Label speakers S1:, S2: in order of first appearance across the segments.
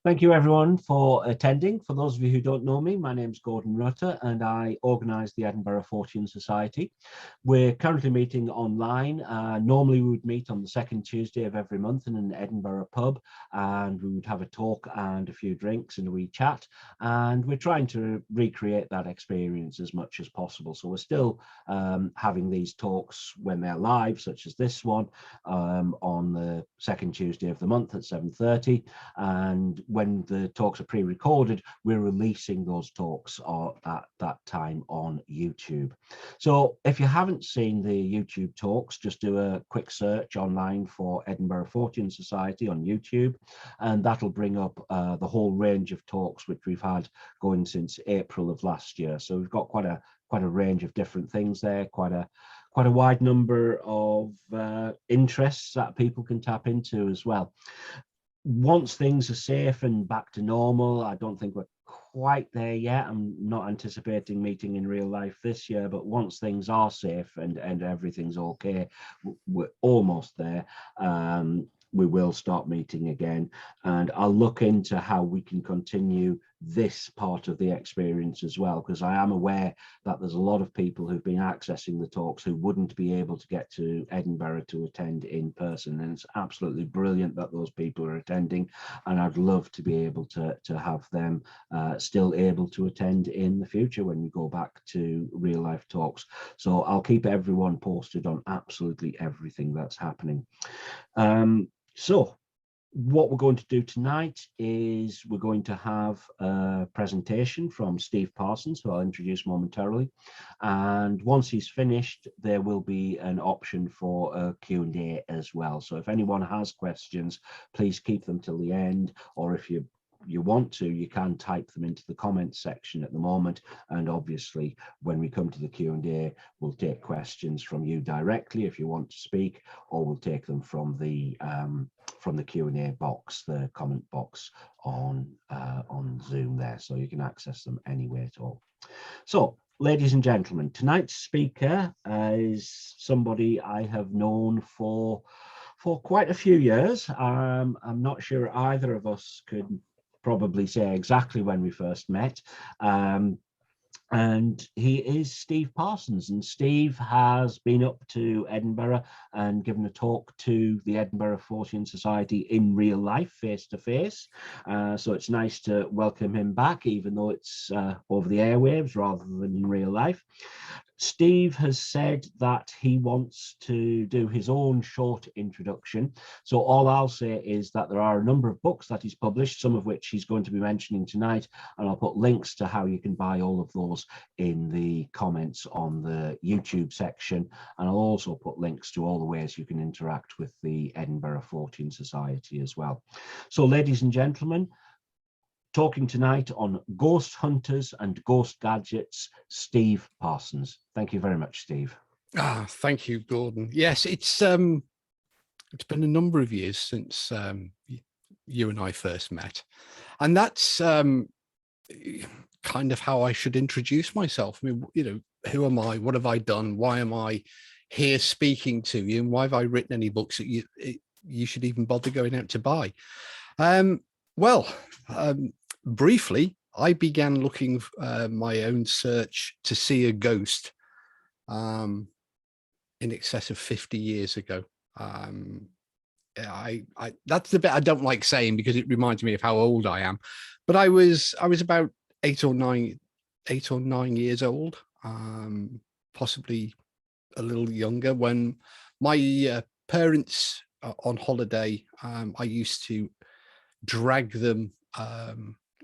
S1: Thank you everyone for attending. For those of you who don't know me, my name's Gordon Rutter and I organise the Edinburgh Fortean Society. We're currently meeting online. Normally we would meet on the second Tuesday of every month in an Edinburgh pub, and we would have a talk and a few drinks and a wee chat, and we're trying to recreate that experience as much as possible. So we're still having these talks when they're live, such as this one, on the second Tuesday of the month at 7:30, and when the talks are pre-recorded, we're releasing those talks at that time on YouTube. So if you haven't seen the YouTube talks, just do a quick search online for Edinburgh Fortean Society on YouTube, and that'll bring up the whole range of talks which we've had going since April of last year. So we've got quite a range of different things there, quite a wide number of interests that people can tap into as well. Once things are safe and back to normal, I don't think we're quite there yet. I'm not anticipating meeting in real life this year, but once things are safe and everything's okay, we're almost there. We will start meeting again, and I'll look into how we can continue this part of the experience as well, because I am aware that there's a lot of people who've been accessing the talks who wouldn't be able to get to Edinburgh to attend in person, and it's absolutely brilliant that those people are attending, and I'd love to be able to have them still able to attend in the future when we go back to real life talks. So I'll keep everyone posted on absolutely everything that's happening. So what we're going to do tonight is we're going to have a presentation from Steve Parsons, who I'll introduce momentarily. And once he's finished, there will be an option for a Q&A as well. So if anyone has questions, please keep them till the end, or if you want to, you can type them into the comments section at the moment, and obviously when we come to the Q&A, we'll take questions from you directly if you want to speak, or we'll take them from the Q&A box, the comment box on Zoom there, so you can access them anyway at all. So ladies and gentlemen, tonight's speaker is somebody I have known for quite a few years. I'm not sure either of us could probably say exactly when we first met, and he is Steve Parsons, and Steve has been up to Edinburgh and given a talk to the Edinburgh Fortean Society in real life, face to face. So it's nice to welcome him back, even though it's over the airwaves rather than in real life. Steve has said that he wants to do his own short introduction. So all I'll say is that there are a number of books that he's published, some of which he's going to be mentioning tonight, and I'll put links to how you can buy all of those in the comments on the YouTube section. And I'll also put links to all the ways you can interact with the Edinburgh Fortean Society as well. So ladies and gentlemen, talking tonight on ghost hunters and ghost gadgets, Steve Parsons. Thank you very much, Steve.
S2: Thank you, Gordon. Yes, it's been a number of years since you and I first met, and that's kind of how I should introduce myself. I mean, you know, who am I? What have I done? Why am I here speaking to you? And why have I written any books that you should even bother going out to buy? Briefly, I began looking my own search to see a ghost in excess of 50 years ago. That's the bit I don't like saying because it reminds me of how old I am. But I was about 8 or 9 years old, possibly a little younger, when my parents on holiday, I used to drag them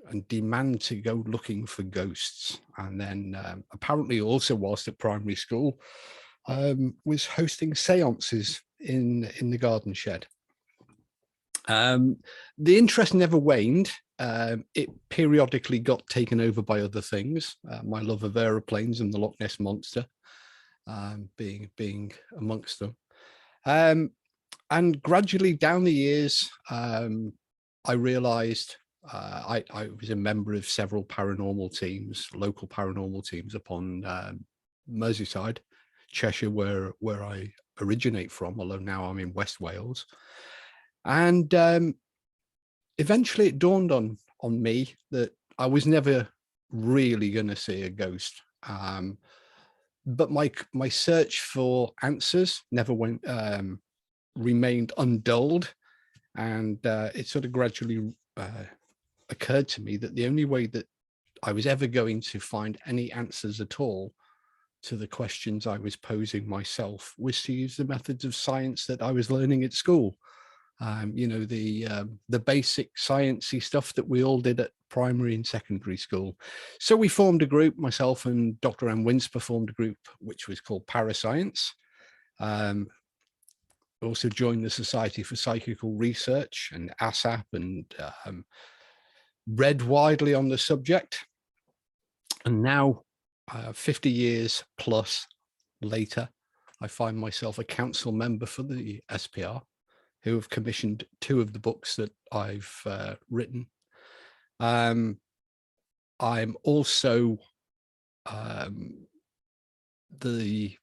S2: and demand to go looking for ghosts. And then apparently also whilst at primary school, was hosting seances in the garden shed. The interest never waned. It periodically got taken over by other things. My love of aeroplanes and the Loch Ness Monster being amongst them. And gradually down the years, I realized I was a member of several paranormal teams, local paranormal teams upon Merseyside, Cheshire, where I originate from, although now I'm in West Wales. And eventually it dawned on me that I was never really going to see a ghost. But my search for answers never remained undulled, and it sort of gradually occurred to me that the only way that I was ever going to find any answers at all to the questions I was posing myself was to use the methods of science that I was learning at school. You know, the basic sciencey stuff that we all did at primary and secondary school. So we formed a group, myself and Dr. Anne Winsper formed a group which was called Parascience. Also joined the Society for Psychical Research and ASAP, and read widely on the subject. And now, 50 years plus later, I find myself a council member for the SPR, who have commissioned 2 of the books that I've written. I'm also the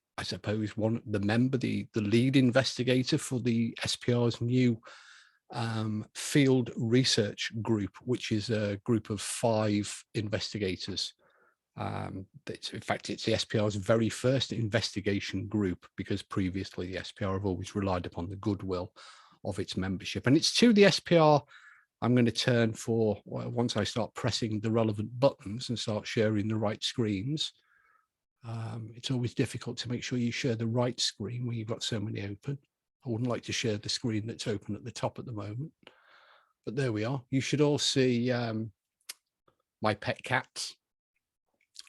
S2: lead investigator for the SPR's new field research group, which is a group of 5 investigators. In fact, it's the SPR's very first investigation group, because previously the SPR have always relied upon the goodwill of its membership. And it's to the SPR I'm going to turn for, once I start pressing the relevant buttons and start sharing the right screens. It's always difficult to make sure you share the right screen when you've got so many open. I wouldn't like to share the screen that's open at the top at the moment, but there we are. You should all see my pet cats.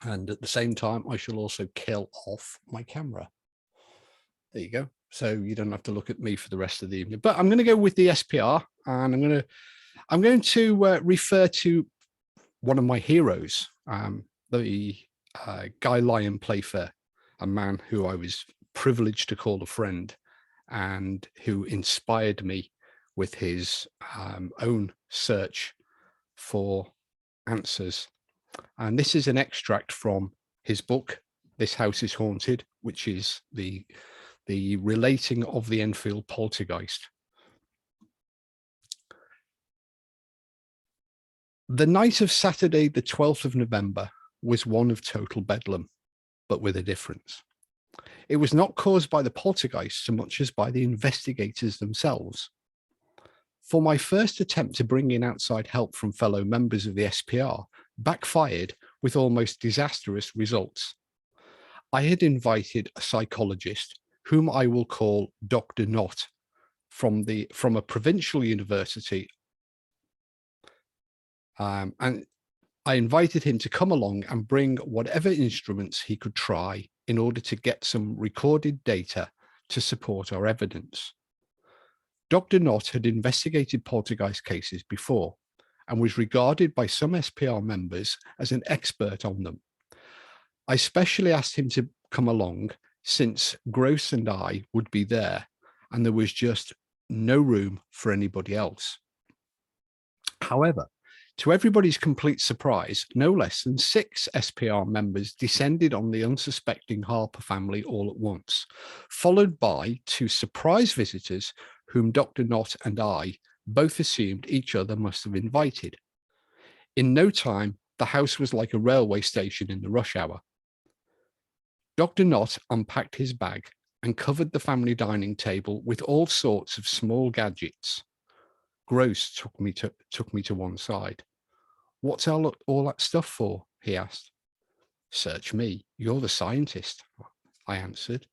S2: And at the same time, I shall also kill off my camera. There you go. So you don't have to look at me for the rest of the evening. But I'm going to go with the SPR, and I'm going to refer to one of my heroes, the Guy Lyon Playfair, a man who I was privileged to call a friend, and who inspired me with his own search for answers. And this is an extract from his book, This House is Haunted, which is the relating of the Enfield poltergeist. The night of Saturday, the 12th of November, was one of total bedlam, but with a difference. It was not caused by the poltergeist so much as by the investigators themselves. For my first attempt to bring in outside help from fellow members of the SPR backfired with almost disastrous results. I had invited a psychologist, whom I will call Dr. Knott, from a provincial university, and I invited him to come along and bring whatever instruments he could try in order to get some recorded data to support our evidence. Dr. Knott had investigated poltergeist cases before and was regarded by some SPR members as an expert on them. I specially asked him to come along since Gross and I would be there, and there was just no room for anybody else. However, to everybody's complete surprise, no less than 6 SPR members descended on the unsuspecting Harper family all at once, followed by 2 surprise visitors whom Dr. Knott and I both assumed each other must have invited. In no time, the house was like a railway station in the rush hour. Dr. Knott unpacked his bag and covered the family dining table with all sorts of small gadgets. Gross took me to one side. "What's all that stuff for?" he asked. "Search me. You're the scientist," I answered.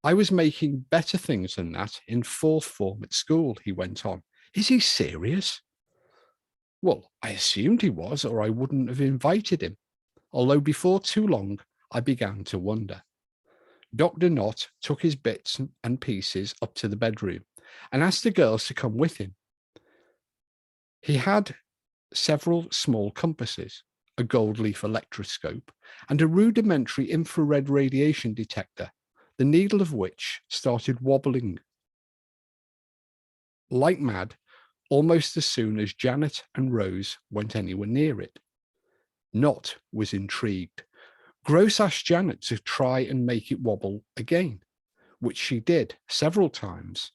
S2: "I was making better things than that in 4th form at school," he went on. "Is he serious?" Well, I assumed he was, or I wouldn't have invited him, although before too long I began to wonder. Dr. Knott took his bits and pieces up to the bedroom and asked the girls to come with him. He had several small compasses, a gold leaf electroscope, and a rudimentary infrared radiation detector, the needle of which started wobbling like mad almost as soon as Janet and Rose went anywhere near it. Knott was intrigued. Gross asked Janet to try and make it wobble again, which she did several times.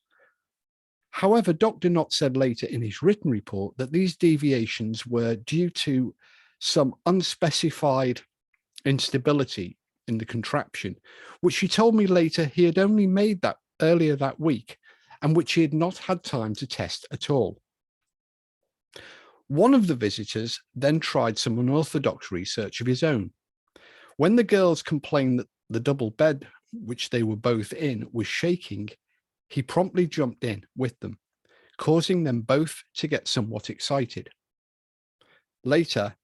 S2: However, Dr. Knott said later in his written report that these deviations were due to some unspecified instability in the contraption, which he told me later he had only made that earlier that week and which he had not had time to test at all. One of the visitors then tried some unorthodox research of his own. When the girls complained that the double bed which they were both in was shaking, he promptly jumped in with them, causing them both to get somewhat excited. Later,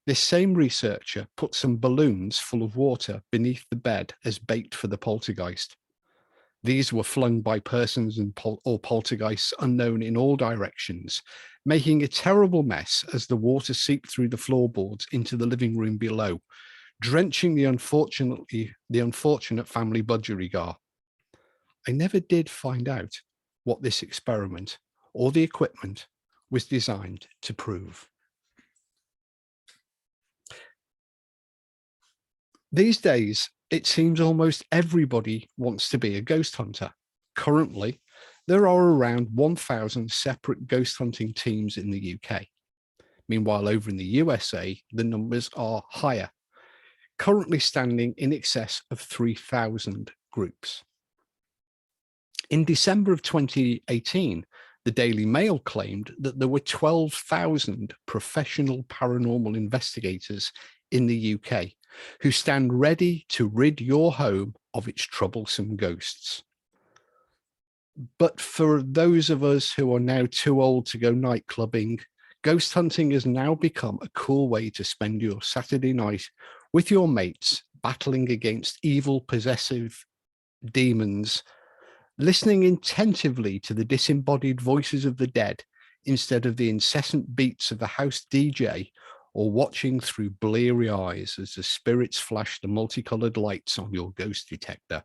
S2: this same researcher put some balloons full of water beneath the bed as bait for the poltergeist. These were flung by persons or poltergeists unknown in all directions, making a terrible mess as the water seeped through the floorboards into the living room below, drenching the unfortunate family budgerigar. I never did find out what this experiment or the equipment was designed to prove. These days, it seems almost everybody wants to be a ghost hunter. Currently, there are around 1,000 separate ghost hunting teams in the UK. Meanwhile, over in the USA, the numbers are higher, currently standing in excess of 3,000 groups. In December of 2018, the Daily Mail claimed that there were 12,000 professional paranormal investigators in the UK who stand ready to rid your home of its troublesome ghosts. But for those of us who are now too old to go night clubbing, ghost hunting has now become a cool way to spend your Saturday night with your mates, battling against evil, possessive demons, listening attentively to the disembodied voices of the dead instead of the incessant beats of the house DJ, or watching through bleary eyes as the spirits flash the multicolored lights on your ghost detector.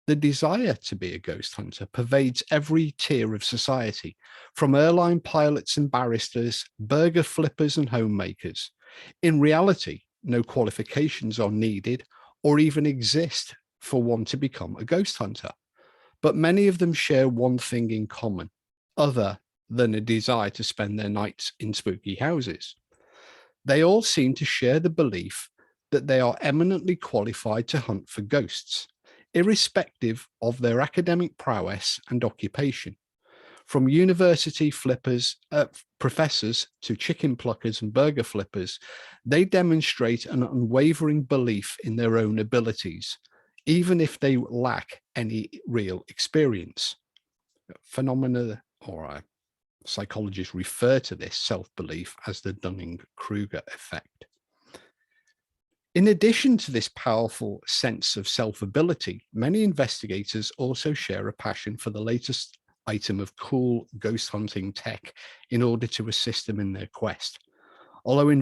S2: The desire to be a ghost hunter pervades every tier of society, from airline pilots and barristers, burger flippers and homemakers. In reality, no qualifications are needed or even exist for one to become a ghost hunter, but many of them share one thing in common, other than a desire to spend their nights in spooky houses. They all seem to share the belief that they are eminently qualified to hunt for ghosts, irrespective of their academic prowess and occupation. From university professors to chicken pluckers and burger flippers, they demonstrate an unwavering belief in their own abilities, even if they lack any real experience. Phenomena, or psychologists refer to this self-belief as the Dunning-Kruger effect. In addition to this powerful sense of self-ability, many investigators also share a passion for the latest item of cool ghost hunting tech in order to assist them in their quest. Although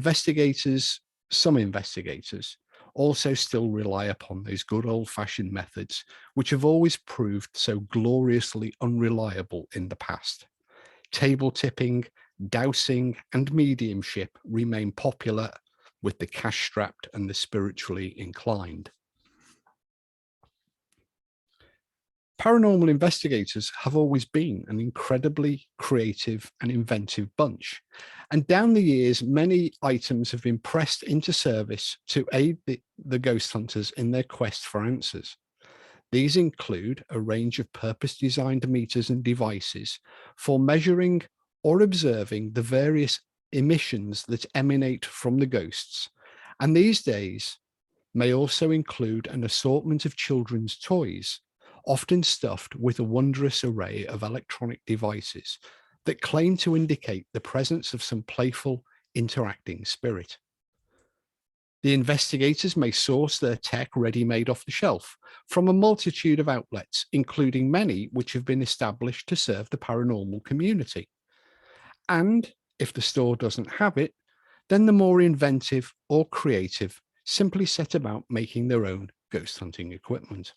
S2: some investigators also still rely upon those good old-fashioned methods, which have always proved so gloriously unreliable in the past. Table tipping, dowsing, and mediumship remain popular with the cash-strapped and the spiritually inclined. Paranormal investigators have always been an incredibly creative and inventive bunch, and down the years, many items have been pressed into service to aid the ghost hunters in their quest for answers. These include a range of purpose-designed meters and devices for measuring or observing the various emissions that emanate from the ghosts, and these days may also include an assortment of children's toys, often stuffed with a wondrous array of electronic devices that claim to indicate the presence of some playful, interacting spirit. The investigators may source their tech ready-made off the shelf from a multitude of outlets, including many which have been established to serve the paranormal community. And if the store doesn't have it, then the more inventive or creative simply set about making their own ghost hunting equipment.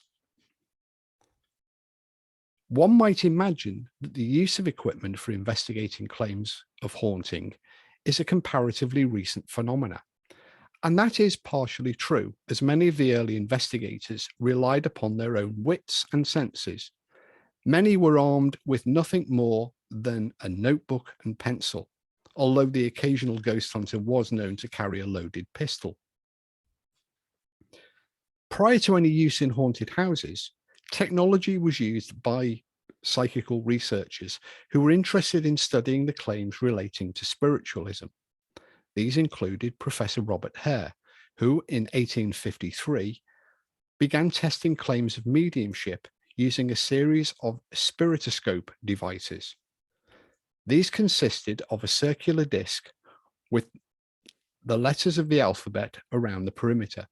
S2: One might imagine that the use of equipment for investigating claims of haunting is a comparatively recent phenomenon. And that is partially true, as many of the early investigators relied upon their own wits and senses. Many were armed with nothing more than a notebook and pencil, although the occasional ghost hunter was known to carry a loaded pistol. Prior to any use in haunted houses, technology was used by psychical researchers who were interested in studying the claims relating to spiritualism. These included Professor Robert Hare, who in 1853 began testing claims of mediumship using a series of spiritoscope devices. These consisted of a circular disc with the letters of the alphabet around the perimeter.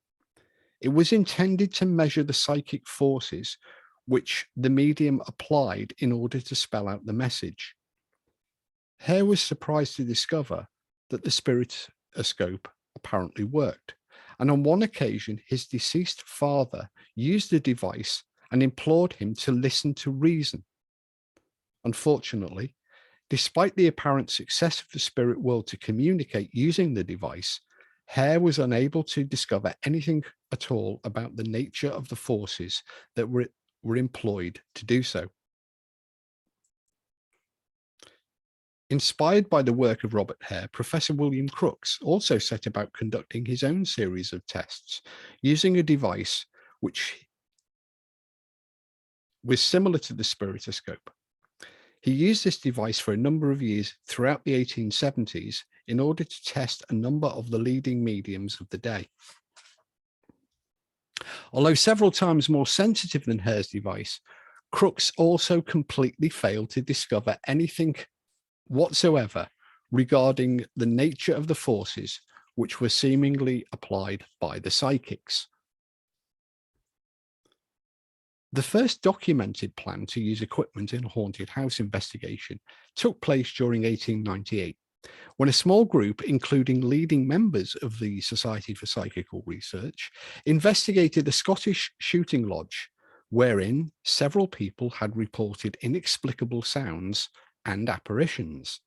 S2: It was intended to measure the psychic forces which the medium applied in order to spell out the message. Hare was surprised to discover that the spiritoscope apparently worked, and on one occasion his deceased father used the device and implored him to listen to reason. Unfortunately, despite the apparent success of the spirit world to communicate using the device, Hare was unable to discover anything at all about the nature of the forces that were employed to do so. Inspired by the work of Robert Hare, Professor William Crookes also set about conducting his own series of tests using a device which was similar to the spiritoscope. He used this device for a number of years throughout the 1870s in order to test a number of the leading mediums of the day. Although several times more sensitive than Hare's device, Crookes also completely failed to discover anything whatsoever regarding the nature of the forces which were seemingly applied by the psychics. The first documented plan to use equipment in a haunted house investigation took place during 1898, when a small group, including leading members of the Society for Psychical Research, investigated a Scottish shooting lodge, wherein several people had reported inexplicable sounds and apparitions.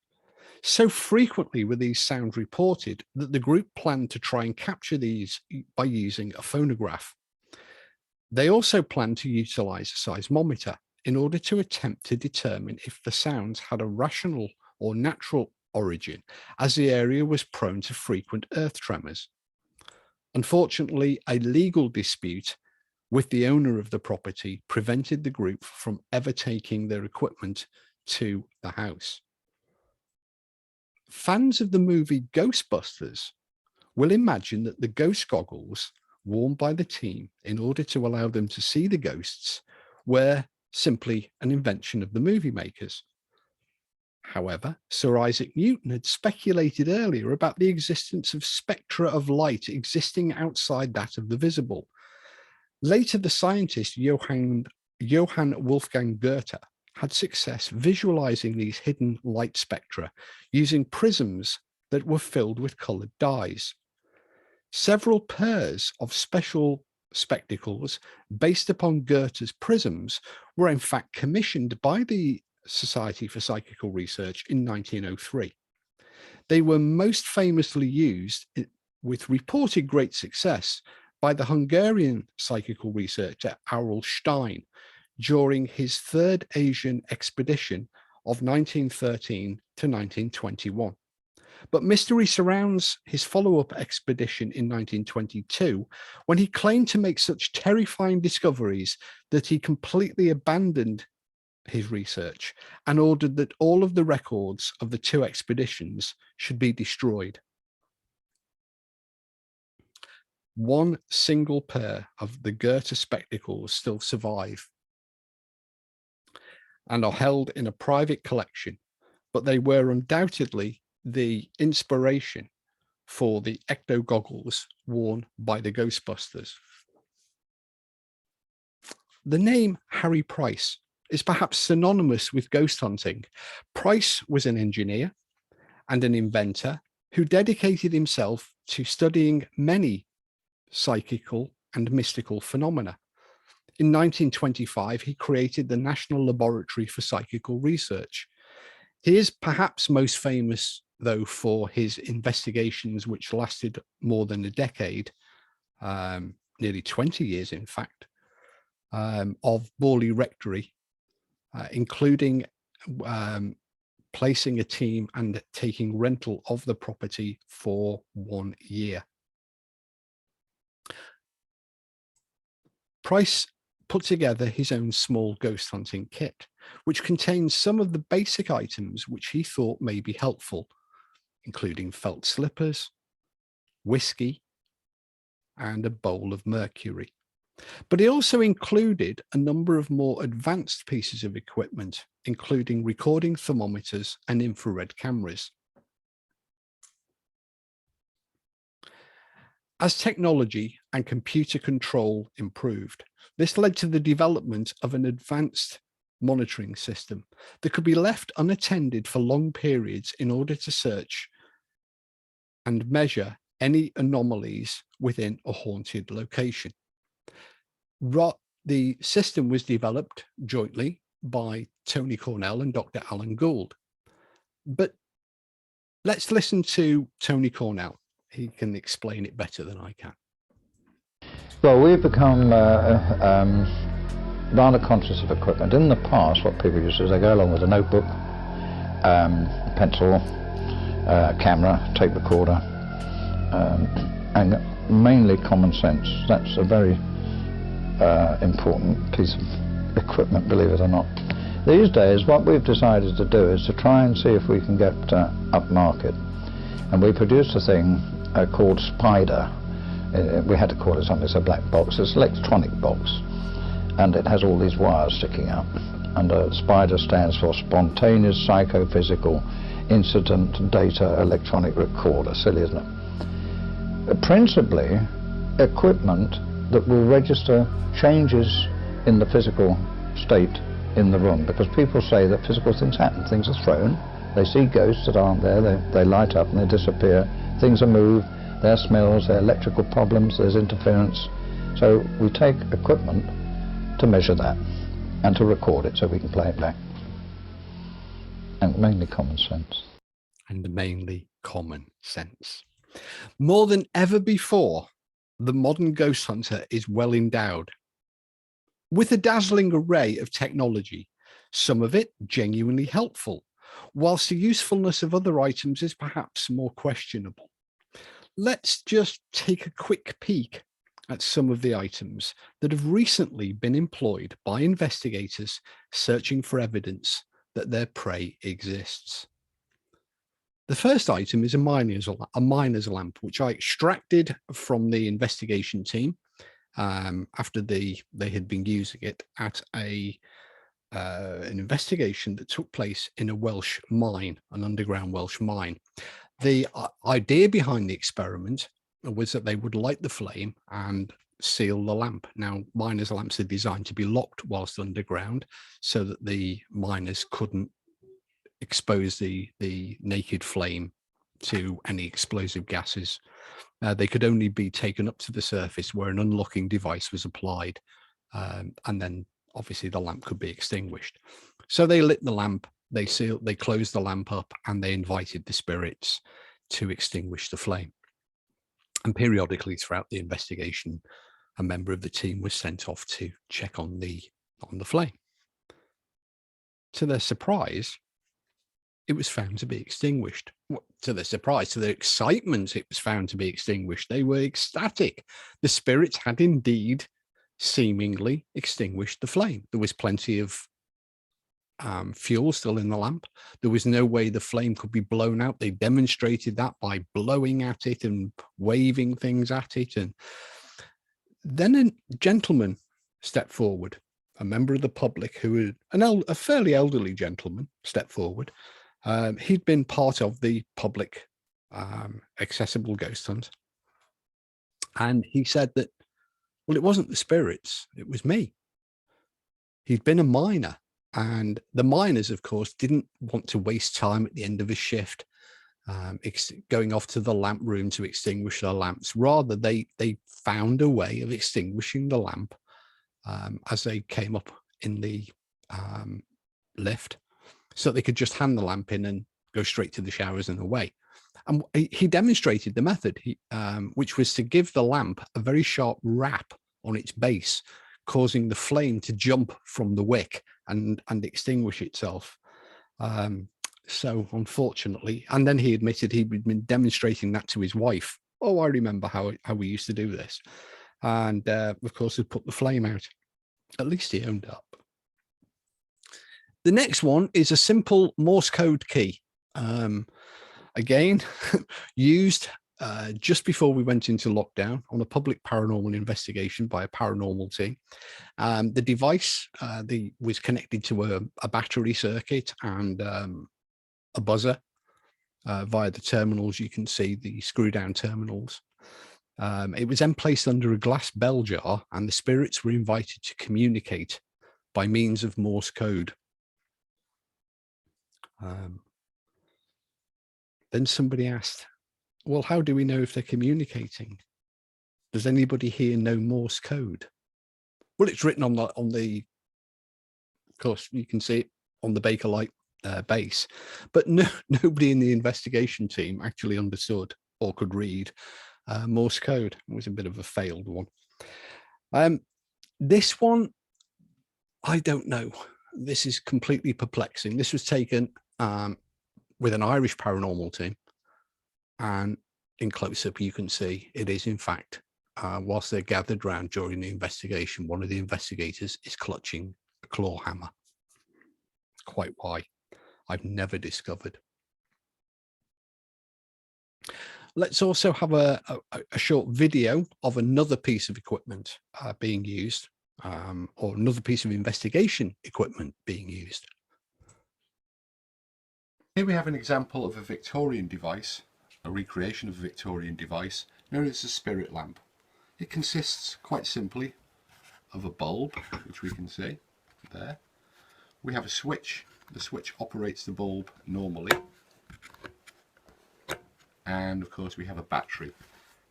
S2: So frequently were these sounds reported that the group planned to try and capture these by using a phonograph. They also planned to utilize a seismometer in order to attempt to determine if the sounds had a rational or natural origin, as the area was prone to frequent earth tremors. Unfortunately, a legal dispute with the owner of the property prevented the group from ever taking their equipment to the house. Fans of the movie Ghostbusters will imagine that the ghost goggles worn by the team in order to allow them to see the ghosts were simply an invention of the movie makers. However, Sir Isaac Newton had speculated earlier about the existence of spectra of light existing outside that of the visible. Later, the scientist Johann Wolfgang Goethe had success visualizing these hidden light spectra using prisms that were filled with colored dyes. Several pairs of special spectacles based upon Goethe's prisms were in fact commissioned by the Society for Psychical Research in 1903. They were most famously used with reported great success by the Hungarian psychical researcher Aurel Stein during his third Asian expedition of 1913 to 1921. But mystery surrounds his follow-up expedition in 1922, when he claimed to make such terrifying discoveries that he completely abandoned his research and ordered that all of the records of the two expeditions should be destroyed. One single pair of the Goethe spectacles still survive and are held in a private collection, but they were undoubtedly the inspiration for the ecto goggles worn by the Ghostbusters. The name Harry Price is perhaps synonymous with ghost hunting. Price was an engineer and an inventor who dedicated himself to studying many psychical and mystical phenomena. In 1925, he created the National Laboratory for Psychical Research. He is perhaps most famous, though, for his investigations, which lasted more than a decade, nearly 20 years, in fact, of Borley Rectory including placing a team and taking rental of the property for 1 year. Price put together his own small ghost hunting kit, which contains some of the basic items which he thought may be helpful, including felt slippers, whiskey, and a bowl of mercury. But he also included a number of more advanced pieces of equipment, including recording thermometers and infrared cameras. As technology and computer control improved, this led to the development of an advanced monitoring system that could be left unattended for long periods in order to search and measure any anomalies within a haunted location. The system was developed jointly by Tony Cornell and Dr. Alan Gould. But let's listen to Tony Cornell. He can explain it better than I can.
S3: Well, we've become rather conscious of equipment. In the past, what people used to do is they go along with a notebook, pencil, camera, tape recorder, and mainly common sense. That's a very important piece of equipment, believe it or not. These days, what we've decided to do is to try and see if we can get upmarket. And we produced a thing called Spider. We had to call it something. It's a black box. It's an electronic box, and it has all these wires sticking out. And Spider stands for Spontaneous Psychophysical Incident Data Electronic Recorder. Silly, isn't it? Principally, equipment that will register changes in the physical state in the room, because people say that physical things happen. Things are thrown. They see ghosts that aren't there. They light up and they disappear. Things are moved. There are smells. There are electrical problems. There's interference. So we take equipment to measure that and to record it so we can play it back. And mainly common sense.
S2: And mainly common sense. More than ever before, the modern ghost hunter is well endowed with a dazzling array of technology, some of it genuinely helpful, whilst the usefulness of other items is perhaps more questionable. Let's just take a quick peek at some of the items that have recently been employed by investigators searching for evidence that their prey exists. The first item is a miner's lamp, which I extracted from the investigation team after they had been using it at an investigation that took place in a Welsh mine, an underground Welsh mine. The idea behind the experiment was that they would light the flame and seal the lamp. Now, miners' lamps are designed to be locked whilst underground so that the miners couldn't expose the naked flame to any explosive gases. They could only be taken up to the surface where an unlocking device was applied, and then obviously the lamp could be extinguished. So they lit the lamp, they closed the lamp up, and they invited the spirits to extinguish the flame. And periodically throughout the investigation, a member of the team was sent off to check on the flame. To their surprise, it was found to be extinguished. To their surprise, to their excitement, it was found to be extinguished. They were ecstatic. The spirits had indeed seemingly extinguished the flame. There was plenty of fuel still in the lamp. There was no way the flame could be blown out. They demonstrated that by blowing at it and waving things at it. And then a gentleman stepped forward, a member of the public who had, a fairly elderly gentleman stepped forward. He'd been part of the public accessible ghost hunt. And he said that, well, it wasn't the spirits, it was me. He'd been a miner, and the miners, of course, didn't want to waste time at the end of a shift going off to the lamp room to extinguish their lamps. Rather, they found a way of extinguishing the lamp as they came up in the lift, so they could just hand the lamp in and go straight to the showers and away. And he demonstrated the method, which was to give the lamp a very sharp rap on its base, causing the flame to jump from the wick and extinguish itself. So unfortunately, and then he admitted he'd been demonstrating that to his wife. Oh, I remember how we used to do this. And of course, he put the flame out. At least he owned up. The next one is a simple Morse code key. Again, used just before we went into lockdown on a public paranormal investigation by a paranormal team. The device was connected to a battery circuit and a buzzer via the terminals. You can see the screw down terminals. It was then placed under a glass bell jar, and the spirits were invited to communicate by means of Morse code. Then somebody asked, well, how do we know if they're communicating? Does anybody here know Morse code? Well, it's written on the, of course, you can see it on the Bakelite base, but nobody in the investigation team actually understood or could read Morse code. It was a bit of a failed one. This one, I don't know. This is completely perplexing. This was taken with an Irish paranormal team, and in close-up you can see it is in fact, whilst they're gathered round during the investigation, one of the investigators is clutching a claw hammer. Quite why I've never discovered. Let's also have a short video of another piece of equipment being used, or another piece of investigation equipment being used.
S4: Here we have an example of a Victorian device, a recreation of a Victorian device known as a spirit lamp. It consists quite simply of a bulb, which we can see there. We have a switch. The switch operates the bulb normally. And of course we have a battery.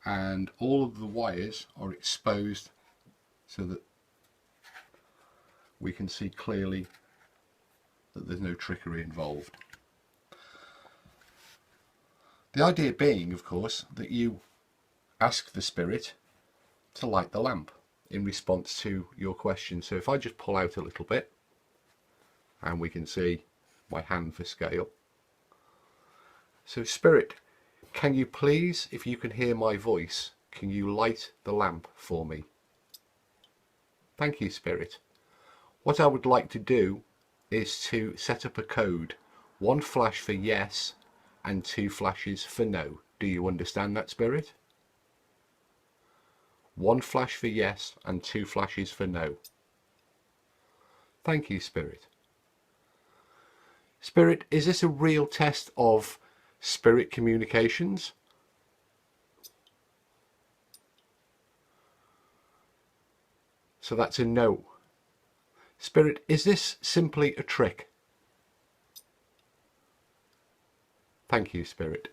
S4: And all of the wires are exposed so that we can see clearly that there's no trickery involved. The idea being, of course, that you ask the spirit to light the lamp in response to your question. So if I just pull out a little bit, and we can see my hand for scale. So spirit, can you please, if you can hear my voice, can you light the lamp for me? Thank you, spirit. What I would like to do is to set up a code, 1 flash for yes and 2 flashes for no. Do you understand that, spirit? 1 flash for yes and 2 flashes for no. Thank you, spirit. Spirit, is this a real test of spirit communications? So that's a no. Spirit, is this simply a trick? Thank you, spirit.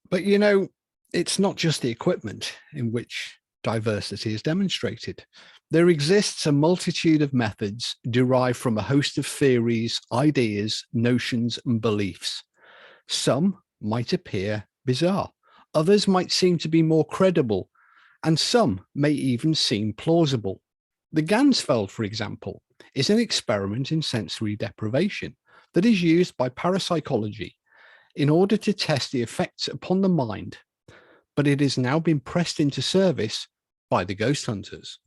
S2: But you know, it's not just the equipment in which diversity is demonstrated. There exists a multitude of methods derived from a host of theories, ideas, notions, and beliefs. Some might appear bizarre, others might seem to be more credible, and some may even seem plausible. The Ganzfeld, for example, is an experiment in sensory deprivation that is used by parapsychology in order to test the effects upon the mind, but it has now been pressed into service by the ghost hunters.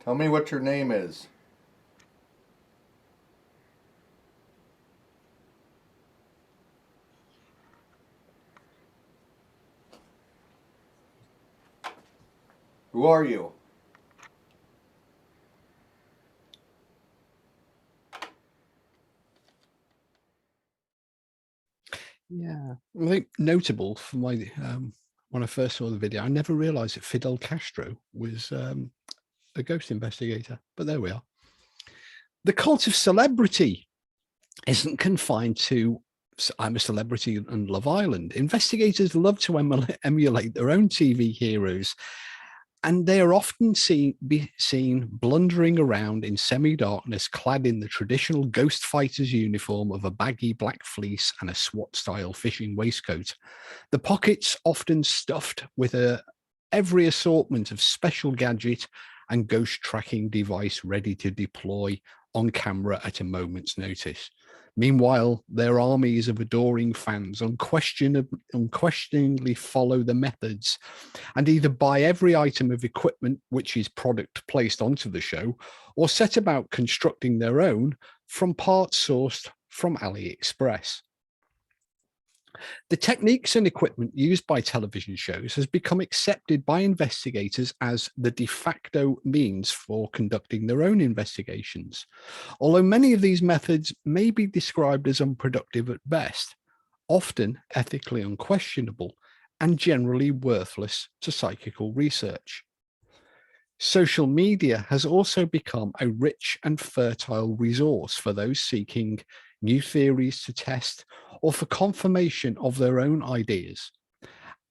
S4: Tell me what your name is. Who are you?
S2: Yeah, I think notable for my when I first saw the video. I never realized that Fidel Castro was a ghost investigator, but there we are. The cult of celebrity isn't confined to I'm a Celebrity and Love Island. Investigators love to emulate their own TV heroes, and they are often seen blundering around in semi-darkness, clad in the traditional ghost fighter's uniform of a baggy black fleece and a SWAT-style fishing waistcoat. The pockets often stuffed with every assortment of special gadget and ghost tracking device ready to deploy on camera at a moment's notice. Meanwhile, their armies of adoring fans unquestioningly follow the methods and either buy every item of equipment which is product placed onto the show, or set about constructing their own from parts sourced from AliExpress. The techniques and equipment used by television shows has become accepted by investigators as the de facto means for conducting their own investigations. Although many of these methods may be described as unproductive at best, often ethically unquestionable, and generally worthless to psychical research. Social media has also become a rich and fertile resource for those seeking new theories to test or for confirmation of their own ideas.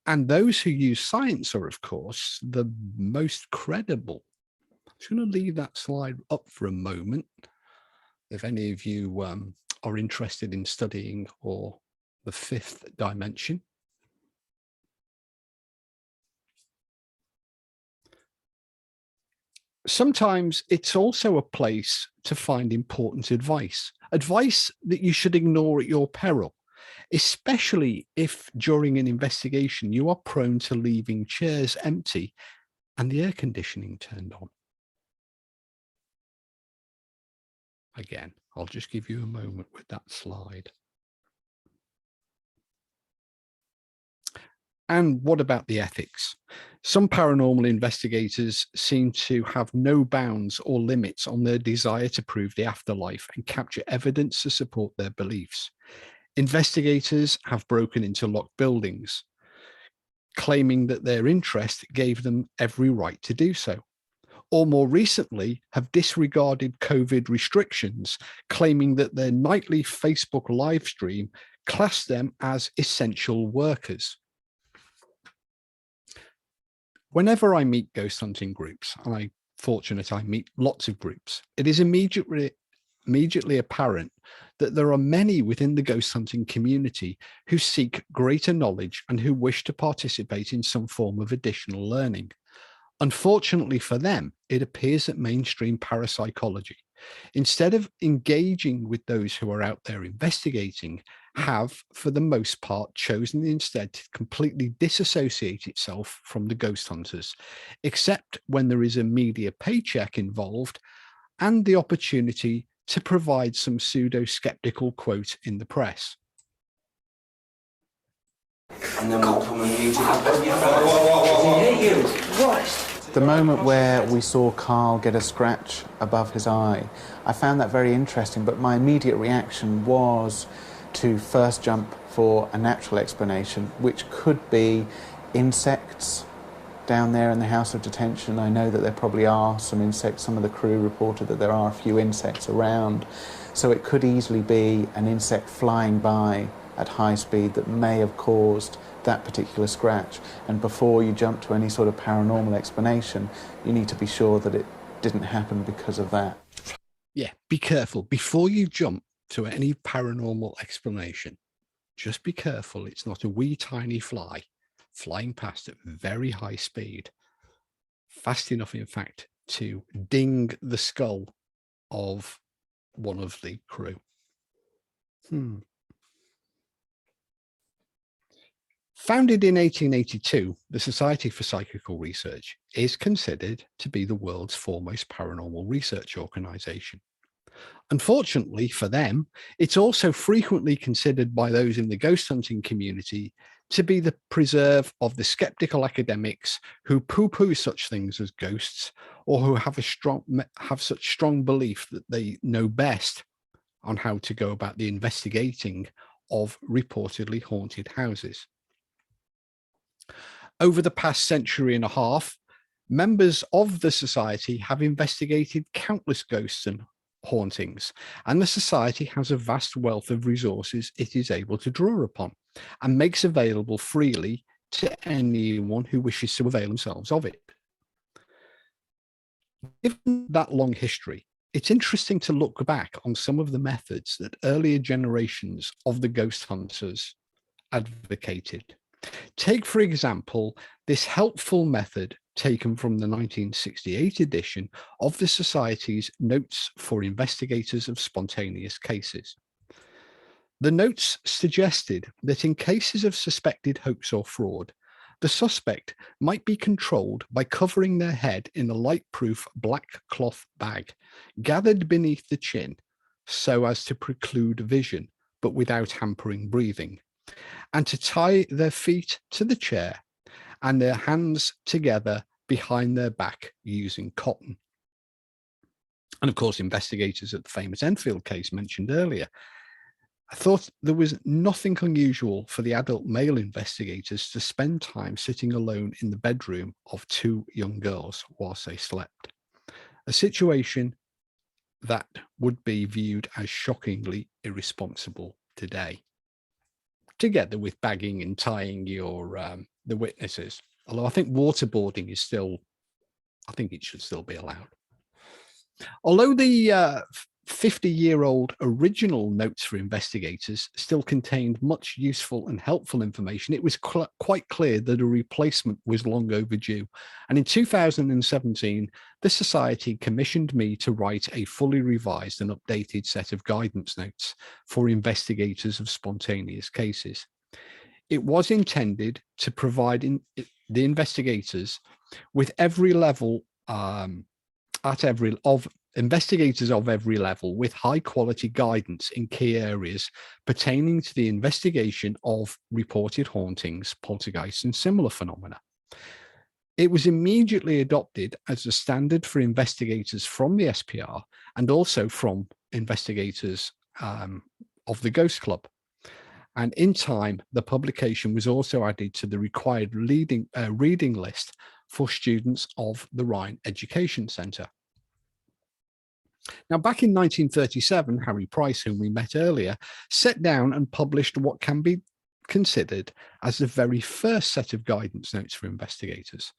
S2: And those who use science are, of course, the most credible. I'm just going to leave that slide up for a moment. If any of you are interested in studying or the fifth dimension. Sometimes it's also a place to find important advice that you should ignore at your peril, especially if during an investigation you are prone to leaving chairs empty and the air conditioning turned on. Again, I'll just give you a moment with that slide. And what about the ethics? Some paranormal investigators seem to have no bounds or limits on their desire to prove the afterlife and capture evidence to support their beliefs. Investigators have broken into locked buildings, claiming that their interest gave them every right to do so. Or more recently, have disregarded COVID restrictions, claiming that their nightly Facebook live stream classed them as essential workers. Whenever I meet ghost hunting groups, and I'm fortunate I meet lots of groups, it is immediately apparent that there are many within the ghost hunting community who seek greater knowledge and who wish to participate in some form of additional learning. Unfortunately for them, it appears that mainstream parapsychology, instead of engaging with those who are out there investigating, have, for the most part, chosen instead to completely disassociate itself from the ghost hunters, except when there is a media paycheck involved and the opportunity to provide some pseudo-skeptical quote in the press.
S5: And then we'll come and mute it up on your phone.
S6: The moment where we saw Carl get a scratch above his eye, I found that very interesting, but my immediate reaction was to first jump for a natural explanation, which could be insects down there in the house of detention. I know that there probably are some insects. Some of the crew reported that there are a few insects around. So it could easily be an insect flying by at high speed that may have caused that particular scratch. And before you jump to any sort of paranormal explanation, you need to be sure that it didn't happen because of that.
S2: Yeah, be careful. Before you jump to any paranormal explanation, just be careful it's not a wee tiny fly flying past at very high speed, fast enough, in fact, to ding the skull of one of the crew. Founded in 1882, the Society for Psychical Research is considered to be the world's foremost paranormal research organization. Unfortunately for them, it's also frequently considered by those in the ghost hunting community to be the preserve of the skeptical academics who poo-poo such things as ghosts, or who have such strong belief that they know best on how to go about the investigating of reportedly haunted houses. Over the past century and a half, members of the society have investigated countless ghosts and hauntings, and the society has a vast wealth of resources it is able to draw upon and makes available freely to anyone who wishes to avail themselves of it. Given that long history, it's interesting to look back on some of the methods that earlier generations of the ghost hunters advocated. Take, for example, this helpful method taken from the 1968 edition of the Society's Notes for Investigators of Spontaneous Cases. The notes suggested that in cases of suspected hoax or fraud, the suspect might be controlled by covering their head in a light-proof black cloth bag, gathered beneath the chin so as to preclude vision, but without hampering breathing, and to tie their feet to the chair and their hands together behind their back using cotton. And of course, investigators at the famous Enfield case mentioned earlier, I thought there was nothing unusual for the adult male investigators to spend time sitting alone in the bedroom of two young girls whilst they slept, a situation that would be viewed as shockingly irresponsible today, together with bagging and tying the witnesses. Although I think waterboarding is still, I think it should still be allowed. Although the 50-year-old original Notes for Investigators still contained much useful and helpful information, it was quite clear that a replacement was long overdue. And in 2017, the Society commissioned me to write a fully revised and updated set of guidance notes for investigators of spontaneous cases. It was intended to provide the investigators with every level, investigators of every level with high quality guidance in key areas pertaining to the investigation of reported hauntings, poltergeists, and similar phenomena. It was immediately adopted as a standard for investigators from the SPR and also from investigators of the Ghost Club. And in time, the publication was also added to the required reading list for students of the Rhine Education Centre. Now, back in 1937, Harry Price, whom we met earlier, sat down and published what can be considered as the very first set of guidance notes for investigators.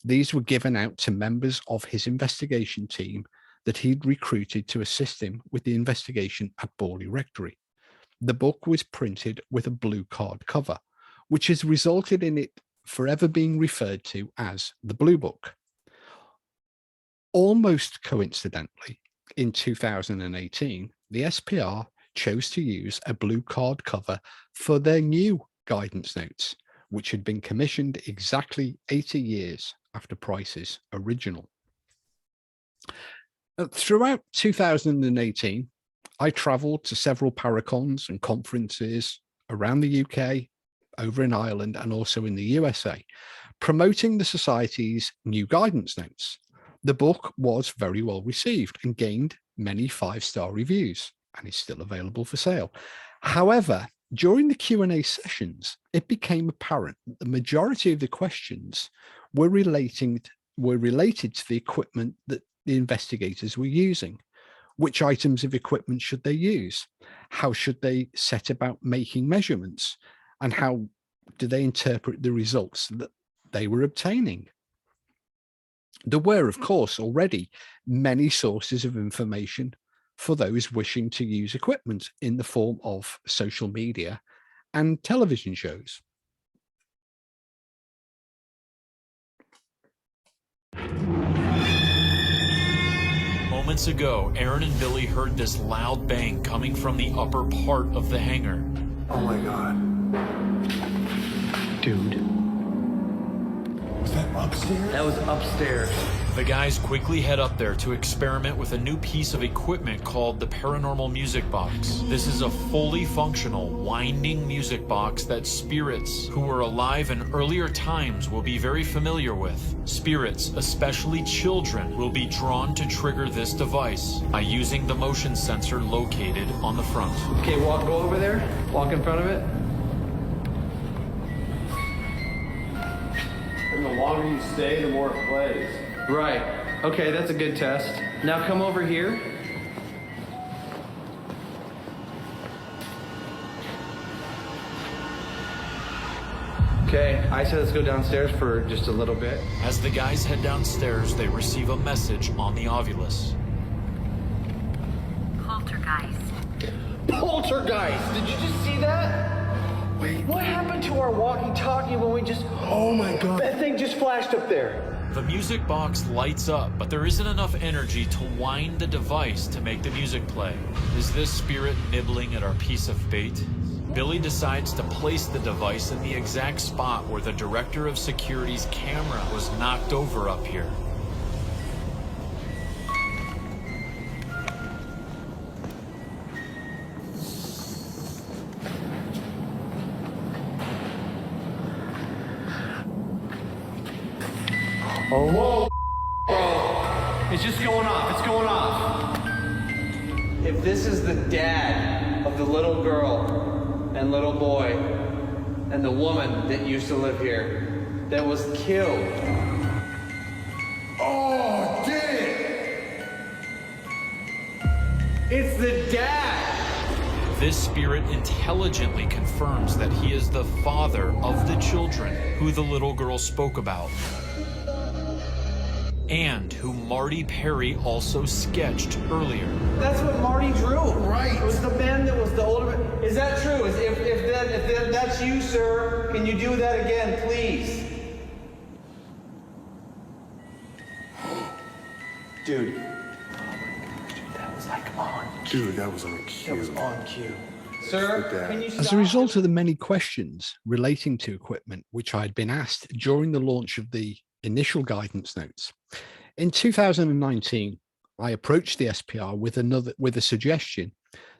S2: These were given out to members of his investigation team that he'd recruited to assist him with the investigation at Borley Rectory. The book was printed with a blue card cover, which has resulted in it forever being referred to as the Blue Book. Almost coincidentally, in 2018, the SPR chose to use a blue card cover for their new guidance notes, which had been commissioned exactly 80 years after Price's original. Throughout 2018, I travelled to several paracons and conferences around the UK, over in Ireland, and also in the USA, promoting the Society's new guidance notes. The book was very well received and gained many 5-star reviews and is still available for sale. However, during the Q&A sessions, it became apparent that the majority of the questions were related to the equipment that the investigators were using. Which items of equipment should they use? How should they set about making measurements? And how do they interpret the results that they were obtaining? There were, of course, already many sources of information for those wishing to use equipment in the form of social media and television shows.
S7: Moments ago, Aaron and Billy heard this loud bang coming from the upper part of the hangar.
S8: Oh my God.
S5: Dude.
S8: Was that upstairs?
S5: That was upstairs.
S7: The guys quickly head up there to experiment with a new piece of equipment called the paranormal music box. This is a fully functional, winding music box that spirits who were alive in earlier times will be very familiar with. Spirits, especially children, will be drawn to trigger this device by using the motion sensor located on the front.
S5: Okay, go over there. Walk in front of it.
S9: longer you stay, the more it plays.
S5: Right. Okay, that's a good test. Now come over here. Okay, I said let's go downstairs for just a little bit.
S7: As the guys head downstairs, they receive a message on the Ovilus.
S10: Poltergeist.
S5: Poltergeist! Did you just see that?
S9: Wait.
S5: What happened to our walkie-talkie when we just...
S9: Oh my God.
S5: That thing just flashed up there.
S7: The music box lights up, but there isn't enough energy to wind the device to make the music play. Is this spirit nibbling at our piece of bait? Billy decides to place the device in the exact spot where the director of security's camera was knocked over up here.
S5: Oh. Whoa. It's just going off. It's going off. If this is the dad of the little girl and little boy and the woman that used to live here that was killed.
S9: Oh, did it?
S5: It's the dad.
S7: This spirit intelligently confirms that he is the father of the children who the little girl spoke about, and who Marty Perry also sketched earlier.
S5: That's what Marty drew. Right. It was the man that was the older man. Is that true? If that's you, sir, can you do that again, please? Dude. That was like on cue.
S9: Dude, that was on cue.
S5: That was on cue. Sir, can you stop?
S2: As a result of the many questions relating to equipment which I had been asked during the launch of the initial guidance notes, in 2019, I approached the SPR with a suggestion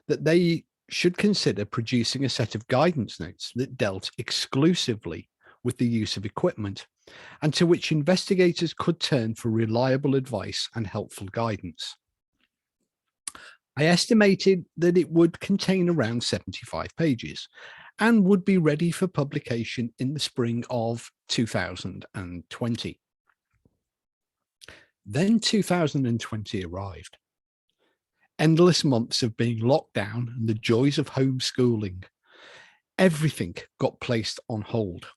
S2: that they should consider producing a set of guidance notes that dealt exclusively with the use of equipment and to which investigators could turn for reliable advice and helpful guidance. I estimated that it would contain around 75 pages and would be ready for publication in the spring of 2020. Then 2020 arrived. Endless months of being locked down and the joys of homeschooling. Everything got placed on hold.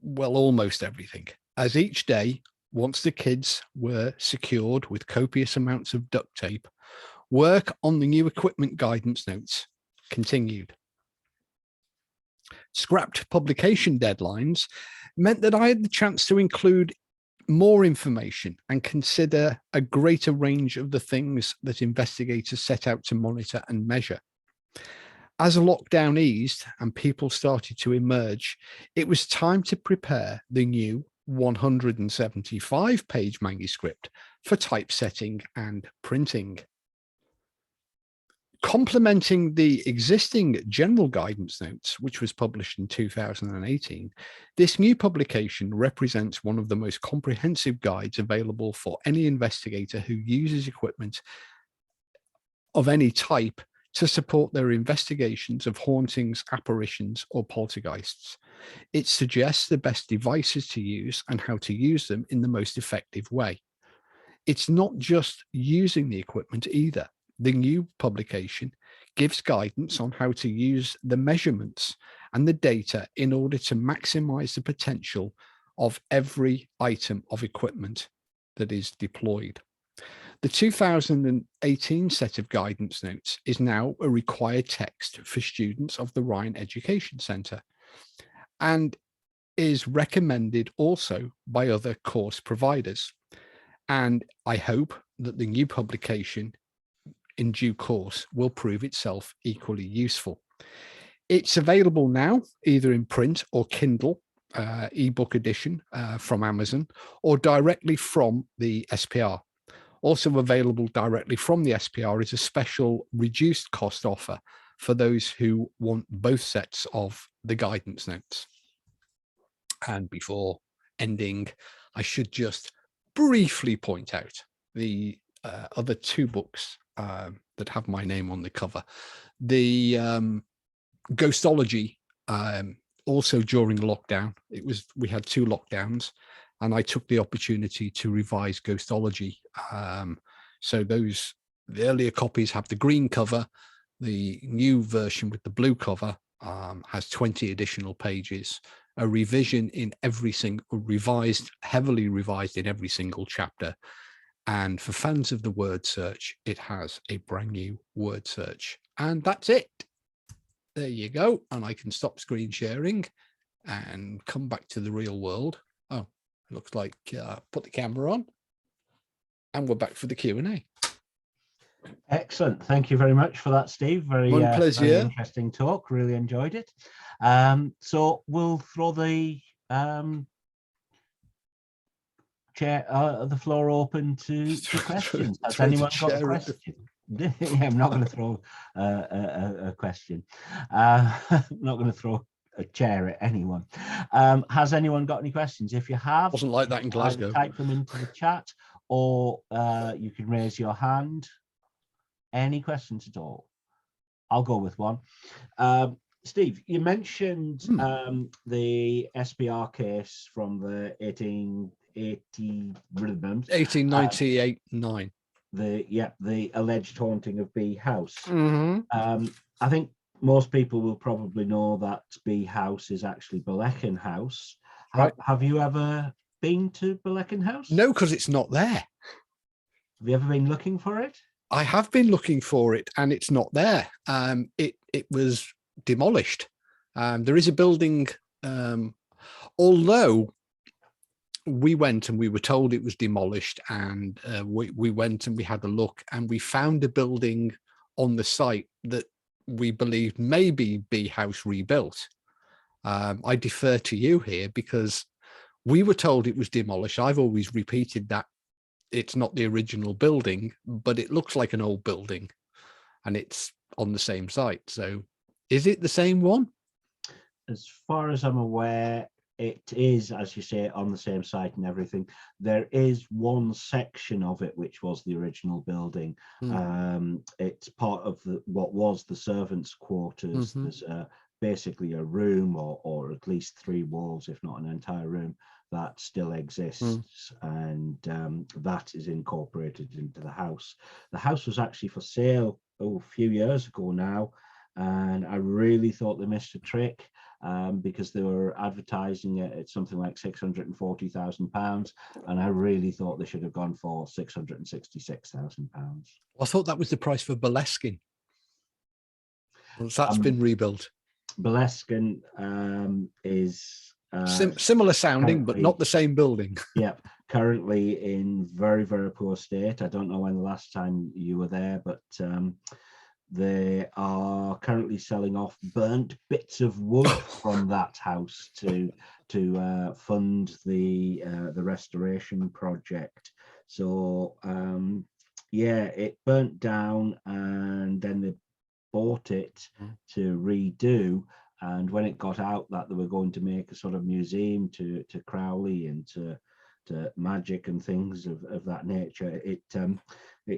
S2: Well, almost everything, as each day, once the kids were secured with copious amounts of duct tape, work on the new equipment guidance notes continued. Scrapped publication deadlines meant that I had the chance to include more information and consider a greater range of the things that investigators set out to monitor and measure. As a lockdown eased and people started to emerge, it was time to prepare the new 175-page manuscript for typesetting and printing. Complementing the existing general guidance notes, which was published in 2018, this new publication represents one of the most comprehensive guides available for any investigator who uses equipment of any type to support their investigations of hauntings, apparitions, or poltergeists. It suggests the best devices to use and how to use them in the most effective way. It's not just using the equipment either. The new publication gives guidance on how to use the measurements and the data in order to maximize the potential of every item of equipment that is deployed. The 2018 set of guidance notes is now a required text for students of the Ryan Education Centre and is recommended also by other course providers. And I hope that the new publication in due course will prove itself equally useful. It's available now either in print or Kindle ebook edition from Amazon or directly from the SPR. Also available directly from the SPR is a special reduced cost offer for those who want both sets of the guidance notes. And before ending, I should just briefly point out the other two books that have my name on the cover. The Ghostology, also during lockdown, we had two lockdowns, and I took the opportunity to revise Ghostology. So the earlier copies have the green cover. The new version with the blue cover has 20 additional pages, a revision in every single, heavily revised in every single chapter. And for fans of the word search, it has a brand new word search. And that's it. There you go. And I can stop screen sharing and come back to the real world. Oh, it looks like put the camera on. And we're back for the Q&A.
S1: Excellent. Thank you very much for that, Steve. Very interesting talk. Really enjoyed it. So we'll throw the the floor open to questions. Has anyone got a question? Yeah, I'm not going to throw a question. I'm not going to throw a chair at anyone. Has anyone got any questions? If you have,
S2: wasn't like that in Glasgow.
S1: Type them into the chat, or you can raise your hand. Any questions at all? I'll go with one. Steve, you mentioned the SPR case from the
S2: 1898-9.
S1: The alleged haunting of Bee House.
S2: Mm-hmm.
S1: I think most people will probably know that Bee House is actually Belechen House.
S2: Right. Have
S1: you ever been to Belechen House?
S2: No, because it's not there.
S1: Have you ever been looking for it?
S2: I have been looking for it, and it's not there. It was demolished. There is a building, although we went and we were told it was demolished, and we went and we had a look, and we found a building on the site that we believed may be Bee House rebuilt. I defer to you here because we were told it was demolished. I've always repeated that it's not the original building, but it looks like an old building, and it's on the same site. So is it the same one?
S1: As far as I'm aware, it is, as you say, on the same site and everything. There is one section of it which was the original building. It's part of what was the servants' quarters. There's basically a room, or at least 3 walls, if not an entire room, that still exists, and that is incorporated into the house. The house was actually for sale a few years ago now, and I really thought they missed a trick, because they were advertising it at something like £640,000, and I really thought they should have gone for £666,000.
S2: I thought that was the price for Boleskine. That's been rebuilt.
S1: Boleskine is
S2: similar sounding, but not the same building.
S1: Yeah, currently in very, very poor state. I don't know when the last time you were there, but they are currently selling off burnt bits of wood from that house to fund the restoration project. So yeah, it burnt down, and then they bought it to redo. And when it got out that they were going to make a sort of museum to Crowley and to magic and things of that nature, it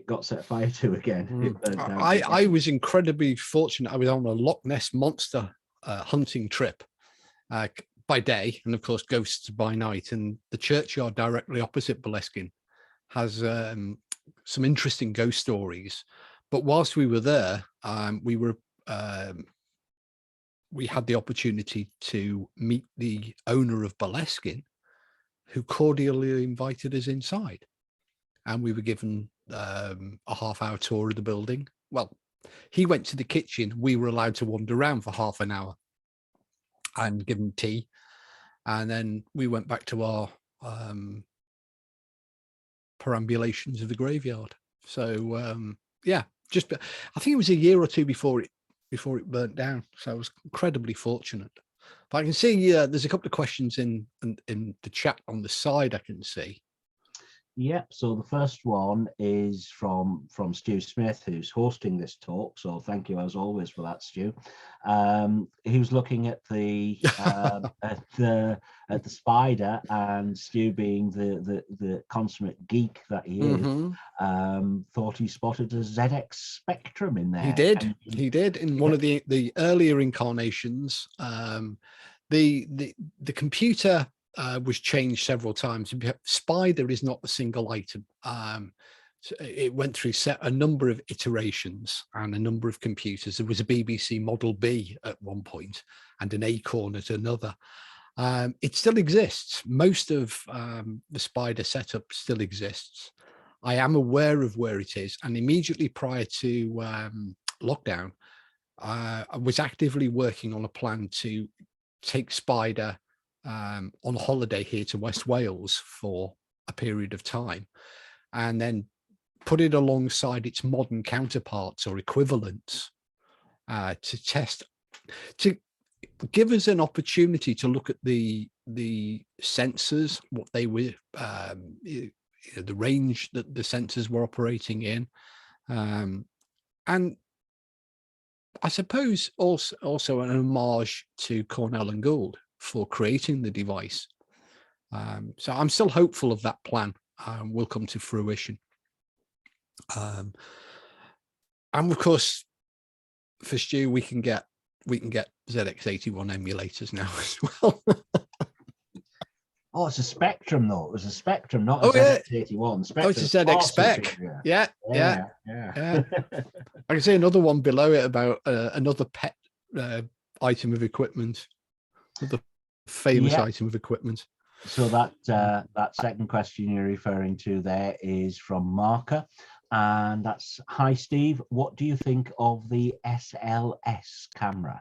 S1: got set fire to again.
S2: I was incredibly fortunate. I was on a Loch Ness monster hunting trip by day, and of course ghosts by night. And the churchyard directly opposite Boleskine has some interesting ghost stories. But whilst we were there, we had the opportunity to meet the owner of Boleskine, who cordially invited us inside. And we were given a half-hour tour of the building. Well, he went to the kitchen. We were allowed to wander around for half an hour and give him tea. And then we went back to our perambulations of the graveyard. So, yeah, I think it was a year or two before it burnt down. So I was incredibly fortunate. But I can see there's a couple of questions in the chat on the side I can see.
S1: Yep. So the first one is from Stu Smith, who's hosting this talk. So thank you as always for that, Stu. He was looking at the at the spider, and Stu, being the consummate geek that he is, thought he spotted a ZX Spectrum in there.
S2: He did in one of the earlier incarnations. The computer was changed several times. Spider is not a single item. So it went through a number of iterations and a number of computers. There was a BBC Model B at one point and an Acorn at another. It still exists. Most of the Spider setup still exists. I am aware of where it is, and immediately prior to lockdown, I was actively working on a plan to take Spider on a holiday here to West Wales for a period of time, and then put it alongside its modern counterparts or equivalents to test, to give us an opportunity to look at the sensors, what they were, the range that the sensors were operating in, and I suppose also an homage to Cornell and Gould for creating the device. So I'm still hopeful of that plan will come to fruition. And of course, for Stu, we can get ZX81 emulators now as well.
S1: Oh, it's a Spectrum though. It was a Spectrum, not a ZX81.
S2: Oh, it's a ZX Spec. Yeah. I can see another one below it about another pet item of equipment, the famous item of equipment.
S1: So that second question you're referring to there is from Marker, and that's, hi Steve, what do you think of the SLS camera?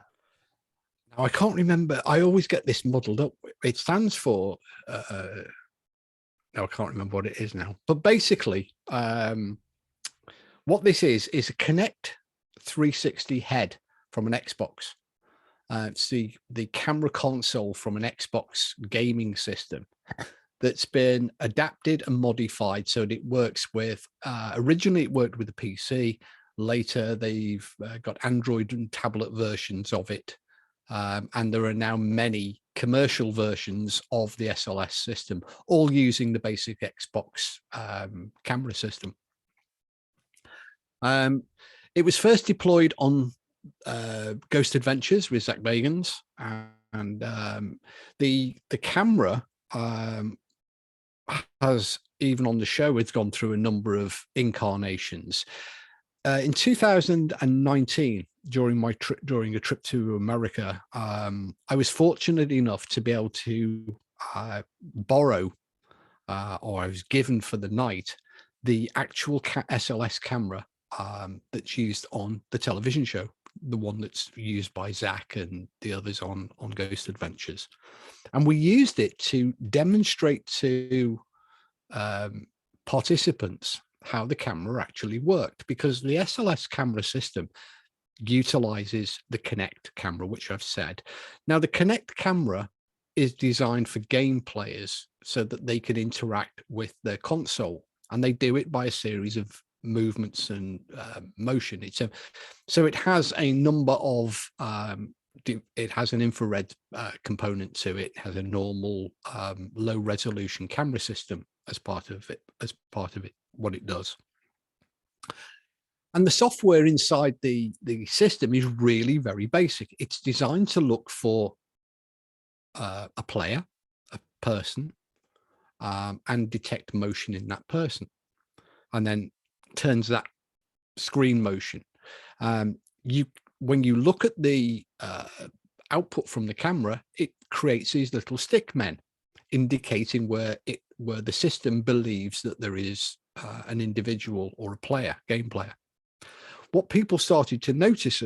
S2: Now, I can't remember. I always get this muddled up. It stands for, no, I can't remember what it is now. But basically, what this is a Connect 360 head from an Xbox. It's the camera console from an Xbox gaming system that's been adapted and modified so that it works with, originally it worked with the PC. Later, they've got Android and tablet versions of it. And there are now many commercial versions of the SLS system, all using the basic Xbox camera system. It was first deployed on Ghost Adventures with Zach Bagans, and the camera has, even on the show, it's gone through a number of incarnations. In 2019, during a trip to America, I was fortunate enough to be able to borrow, or I was given for the night, the actual SLS camera that's used on the television show, the one that's used by Zach and the others on Ghost Adventures. And we used it to demonstrate to participants how the camera actually worked, because the SLS camera system utilizes the Kinect camera, which I've said. Now, the Kinect camera is designed for game players so that they can interact with their console, and they do it by a series of movements and motion. So it has a number of it has an infrared component to it, has a normal low resolution camera system as part of it, what it does. And the software inside the system is really very basic. It's designed to look for a player, a person, and detect motion in that person, and then turns that screen motion. When you look at the output from the camera, it creates these little stick men, indicating where the system believes that there is an individual or a player, game player. What people started to notice,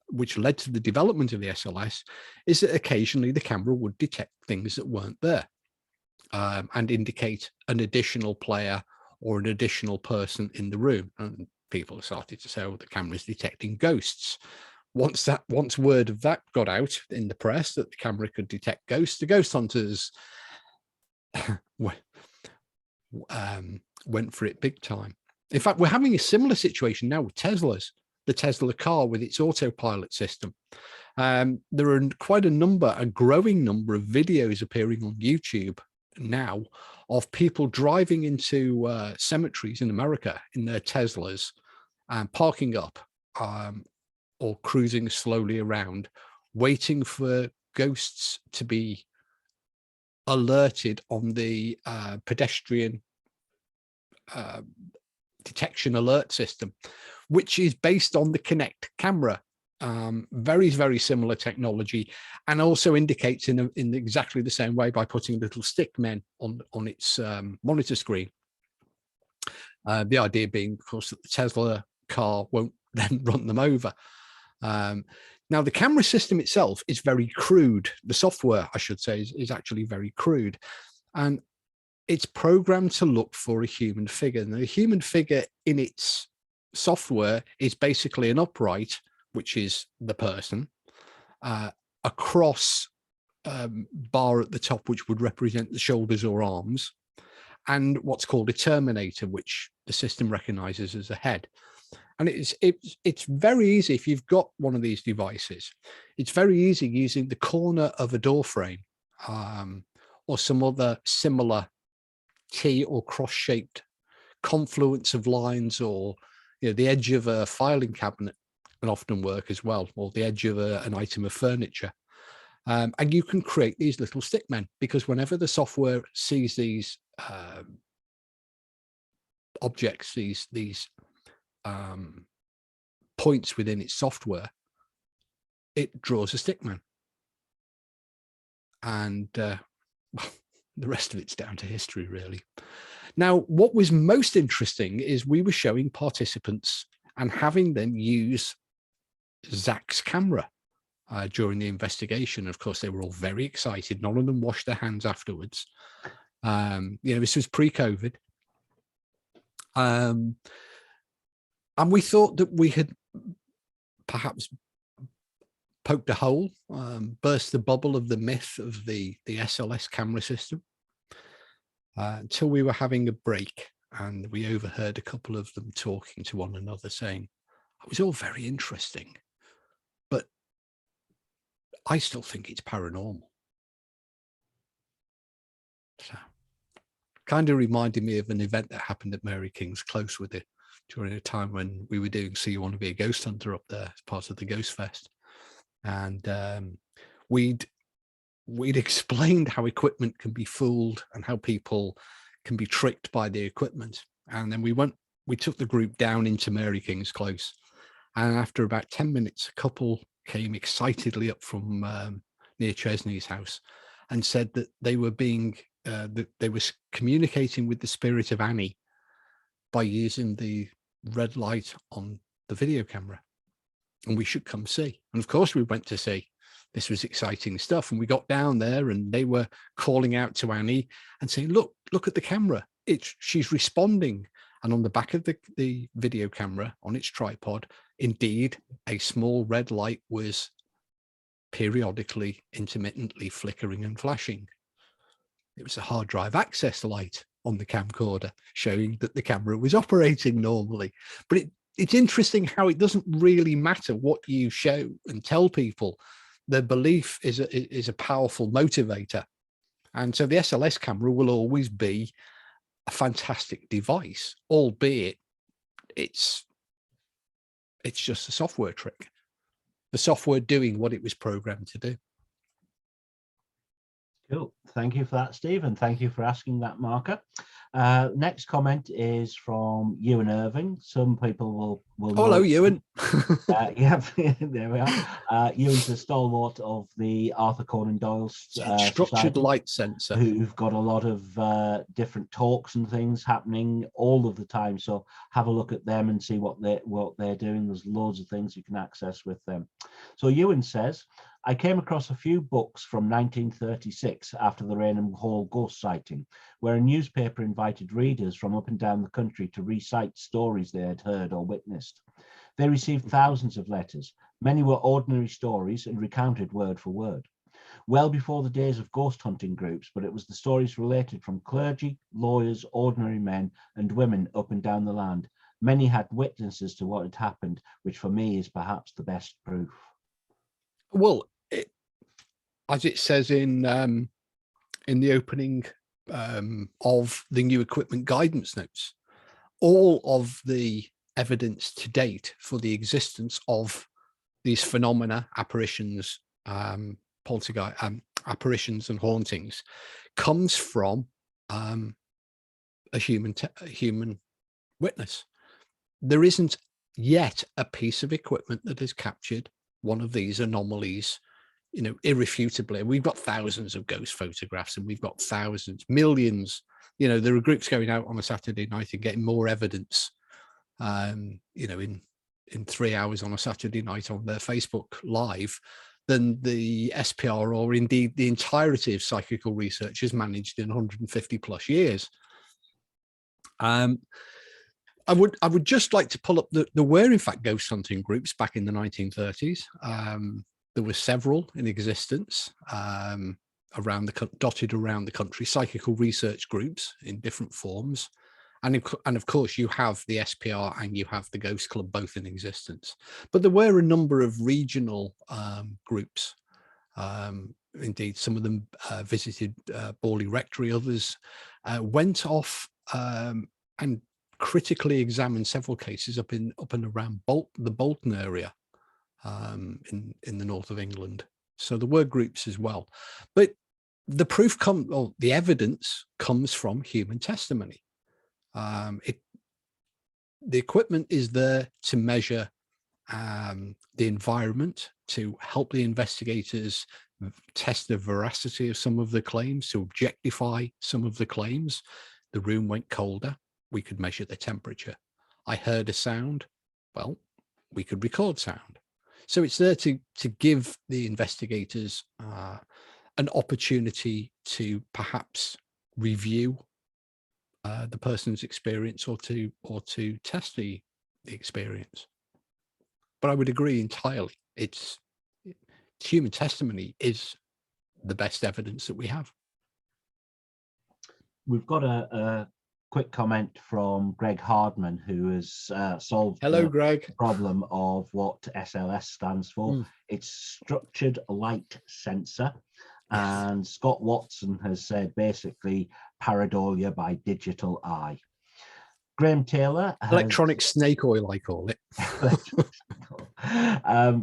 S2: which led to the development of the SLS, is that occasionally the camera would detect things that weren't there, and indicate an additional player or an additional person in the room. And people started to say, oh, the camera's detecting ghosts. Once word of that got out in the press that the camera could detect ghosts, the ghost hunters went for it big time. In fact, we're having a similar situation now with Tesla's, the Tesla car with its autopilot system. There are quite a growing number of videos appearing on YouTube now of people driving into cemeteries in America in their Teslas and parking up or cruising slowly around, waiting for ghosts to be alerted on the pedestrian detection alert system, which is based on the Kinect camera. Very, very similar technology, and also indicates in exactly the same way by putting little stick men on its monitor screen. The idea being, of course, that the Tesla car won't then run them over. Now, the camera system itself is very crude. The software, I should say, is actually very crude, and it's programmed to look for a human figure. Now, the human figure in its software is basically an upright, which is the person, a cross bar at the top, which would represent the shoulders or arms, and what's called a terminator, which the system recognizes as a head. And it's very easy, if you've got one of these devices, it's very easy using the corner of a door frame or some other similar T or cross-shaped confluence of lines, or the edge of a filing cabinet can often work as well, or the edge of an item of furniture. And you can create these little stick men, because whenever the software sees these objects, these points within its software, it draws a stick man. And the rest of it's down to history, really. Now, what was most interesting is we were showing participants and having them use Zach's camera during the investigation. Of course, they were all very excited. None of them washed their hands afterwards. This was pre-COVID. And we thought that we had perhaps poked a hole, burst the bubble of the myth of the SLS camera system, until we were having a break and we overheard a couple of them talking to one another, saying, it was all very interesting, but I still think it's paranormal. So, kind of reminded me of an event that happened at Mary King's Close with it during a time when we were doing So You Want to Be a Ghost Hunter up there as part of the Ghost Fest. And we'd explained how equipment can be fooled and how people can be tricked by the equipment. And then we took the group down into Mary King's Close. And after about 10 minutes, a couple came excitedly up from near Chesney's house and said that they were that they were communicating with the spirit of Annie by using the red light on the video camera, and we should come see. And of course we went to see. This was exciting stuff. And we got down there and they were calling out to Annie and saying, look at the camera. She's responding. And on the back of the video camera on its tripod, indeed, a small red light was periodically, intermittently flickering and flashing. It was a hard drive access light on the camcorder, showing that the camera was operating normally. But it's interesting how it doesn't really matter what you show and tell people. Their belief is a powerful motivator. And so the SLS camera will always be a fantastic device, albeit it's just a software trick. The software doing what it was programmed to do.
S1: Cool. Thank you for that, Steve, and thank you for asking that marker. Next comment is from Ewan Irving. Some people will
S2: hello, Ewan.
S1: Yeah, there we are. Ewan's the stalwart of the Arthur Conan Doyle
S2: structured
S1: Society,
S2: light sensor,
S1: who've got a lot of different talks and things happening all of the time. So have a look at them and see what they're doing. There's loads of things you can access with them. So Ewan says, I came across a few books from 1936 after the Raynham Hall ghost sighting, where a newspaper invited readers from up and down the country to recite stories they had heard or witnessed. They received thousands of letters. Many were ordinary stories and recounted word for word. Well before the days of ghost hunting groups, but it was the stories related from clergy, lawyers, ordinary men and women up and down the land. Many had witnesses to what had happened, which for me is perhaps the best proof.
S2: Well, as it says in the opening of the new equipment guidance notes, all of the evidence to date for the existence of these phenomena, apparitions, poltergeist, apparitions and hauntings, comes from a human witness. There isn't yet a piece of equipment that has captured one of these anomalies, you know, irrefutably. We've got thousands of ghost photographs, and we've got thousands, millions. You know, there are groups going out on a Saturday night and getting more evidence, you know, in 3 hours on a Saturday night on their Facebook Live than the SPR or indeed the entirety of psychical research has managed in 150 plus years. I would just like to pull up there were in fact ghost hunting groups back in the 1930s. There were several in existence dotted around the country, psychical research groups in different forms. And of course, you have the SPR and you have the Ghost Club both in existence. But there were a number of regional groups. Indeed, some of them visited Borley Rectory, others went off and critically examined several cases up and around the Bolton area in the north of England. So there were groups as well. But the the evidence comes from human testimony. The equipment is there to measure the environment, to help the investigators test the veracity of some of the claims, to objectify some of the claims. The room went colder. We could measure the temperature. I heard a sound. Well, we could record sound. So it's there to give the investigators an opportunity to perhaps review the person's experience or to test the experience. But I would agree entirely. It's human testimony is the best evidence that we have.
S1: We've got a quick comment from Greg Hardman, who has solved
S2: Greg.
S1: the problem of what SLS stands for. It's Structured Light Sensor. And Scott Watson has said basically pareidolia by digital eye. Graham Taylor has,
S2: electronic snake oil, I call it.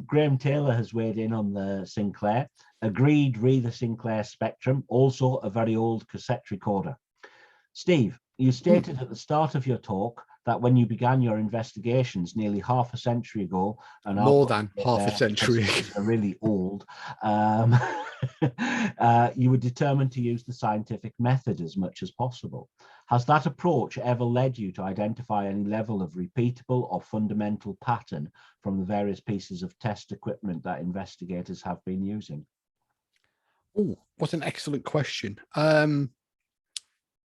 S1: Graham Taylor has weighed in on the Sinclair. Agreed, re the Sinclair Spectrum, also a very old cassette recorder. Steve, you stated at the start of your talk that when you began your investigations nearly half a century ago, and
S2: more than half a century,
S1: are really old, you were determined to use the scientific method as much as possible. Has that approach ever led you to identify any level of repeatable or fundamental pattern from the various pieces of test equipment that investigators have been using?
S2: Oh, what an excellent question.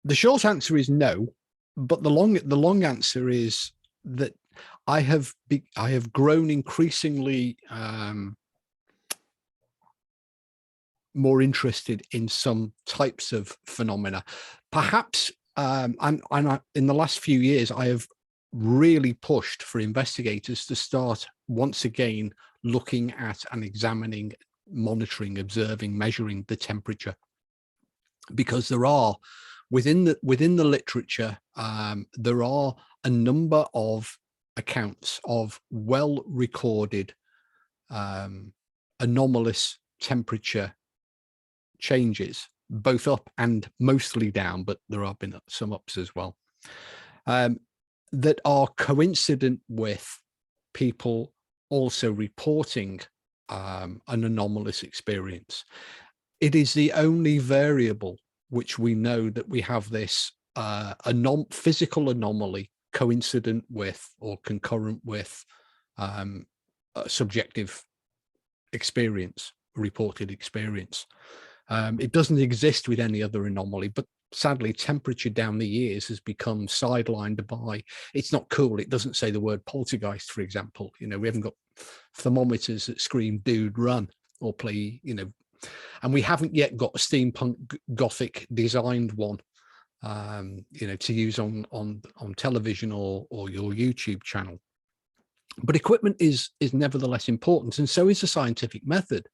S2: The short answer is no, but the long answer is that I have grown increasingly more interested in some types of phenomena. Perhaps, and in the last few years, I have really pushed for investigators to start once again looking at and examining, monitoring, observing, measuring the temperature, because there are within the literature, there are a number of accounts of well recorded anomalous temperature changes, both up and mostly down, but there have been some ups as well, that are coincident with people also reporting an anomalous experience. It is the only variable which we know that we have this physical anomaly coincident with or concurrent with a subjective experience, reported experience. It doesn't exist with any other anomaly, but sadly temperature down the years has become sidelined by, it's not cool, it doesn't say the word poltergeist, for example. You know, we haven't got thermometers that scream dude run or play, you know, and we haven't yet got a steampunk gothic designed one, you know, to use on television or your YouTube channel. But equipment is nevertheless important, and so is the scientific method,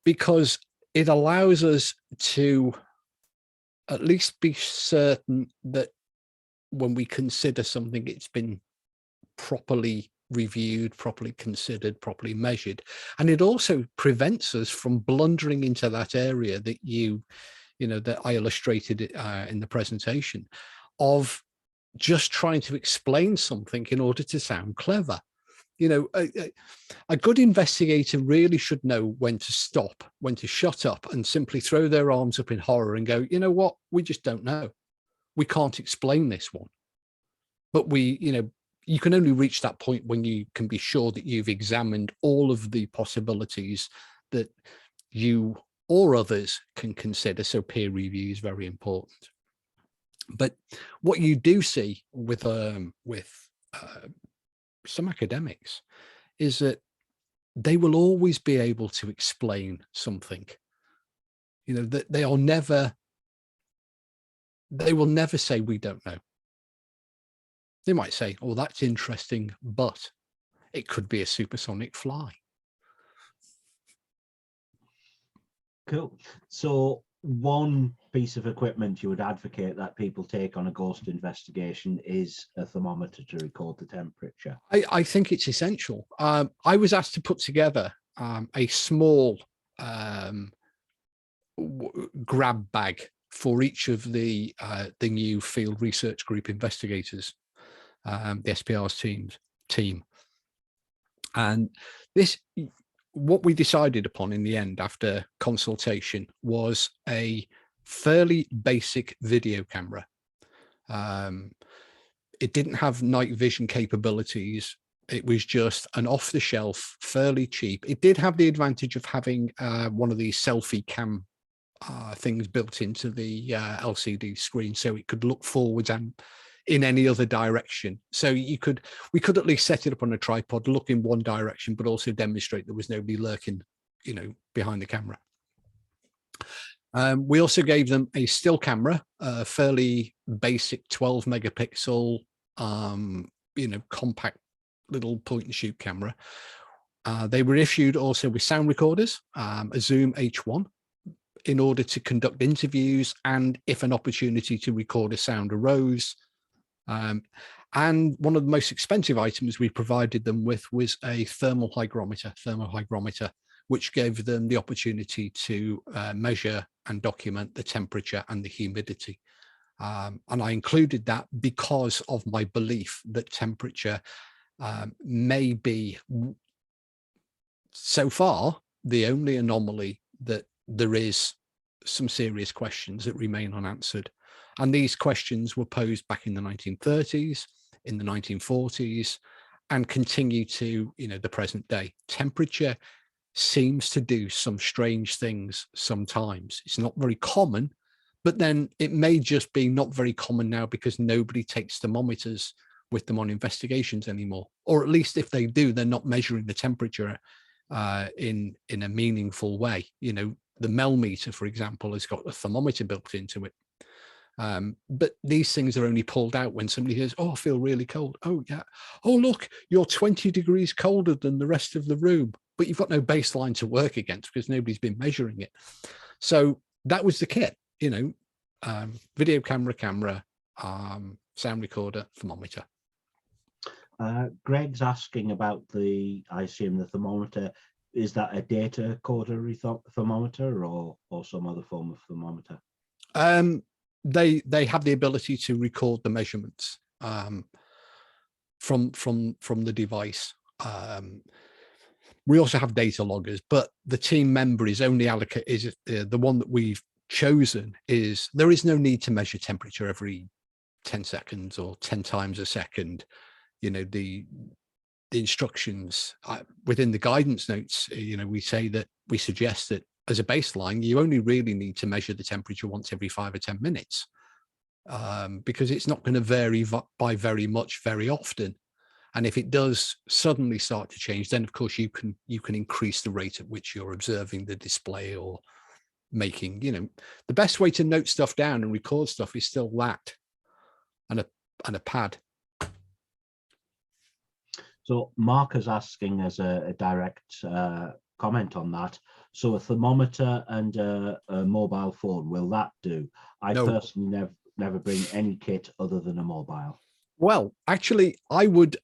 S2: because it allows us to at least be certain that when we consider something, it's been properly reviewed, properly considered, properly measured. And it also prevents us from blundering into that area that that I illustrated in the presentation, of just trying to explain something in order to sound clever. A good investigator really should know when to stop, when to shut up and simply throw their arms up in horror and go, you know what, we just don't know. We can't explain this one. But you can only reach that point when you can be sure that you've examined all of the possibilities that you or others can consider. So peer review is very important. But what you do see with some academics is that they will always be able to explain something. That they will never say we don't know. They might say, oh, that's interesting, but it could be a supersonic fly.
S1: Cool. So one piece of equipment you would advocate that people take on a ghost investigation is a thermometer to record the temperature.
S2: I think it's essential. I was asked to put together a small grab bag for each of the new field research group investigators, the SPR's team. And what we decided upon in the end after consultation was a fairly basic video camera. It didn't have night vision capabilities. It was just an off-the-shelf, fairly cheap. It did have the advantage of having one of these selfie cam things built into the LCD screen, so it could look forwards and in any other direction. So we could at least set it up on a tripod, look in one direction, but also demonstrate there was nobody lurking, behind the camera. We also gave them a still camera, a fairly basic 12 megapixel, compact little point and shoot camera. They were issued also with sound recorders, a Zoom H1, in order to conduct interviews and if an opportunity to record a sound arose. And one of the most expensive items we provided them with was a thermal hygrometer, which gave them the opportunity to measure and document the temperature and the humidity. And I included that because of my belief that temperature may be, so far, the only anomaly that there is some serious questions that remain unanswered. And these questions were posed back in the 1930s, in the 1940s, and continue to, the present day. Temperature seems to do some strange things sometimes. It's not very common, but then it may just be not very common now because nobody takes thermometers with them on investigations anymore. Or at least if they do, they're not measuring the temperature in a meaningful way. The Mel meter, for example, has got a thermometer built into it. But these things are only pulled out when somebody says, oh, I feel really cold. Oh, yeah. Oh, look, you're 20 degrees colder than the rest of the room, but you've got no baseline to work against because nobody's been measuring it. So that was the kit, video camera, sound recorder, thermometer.
S1: Greg's asking about I assume the thermometer. Is that a data coder thermometer or some other form of thermometer?
S2: They have the ability to record the measurements from the device. We also have data loggers, but the team member is only allocated. The one that we've chosen is there is no need to measure temperature every 10 seconds or 10 times a second. The instructions within the guidance notes, we say that we suggest that as a baseline, you only really need to measure the temperature once every 5 or 10 minutes because it's not going to vary by very much very often. And if it does suddenly start to change, then of course you can increase the rate at which you're observing the display or making, the best way to note stuff down and record stuff is still that and a pad.
S1: So Mark is asking as a direct comment on that. So a thermometer and a mobile phone, will that do? I personally never bring any kit other than a mobile.
S2: Well, actually, I would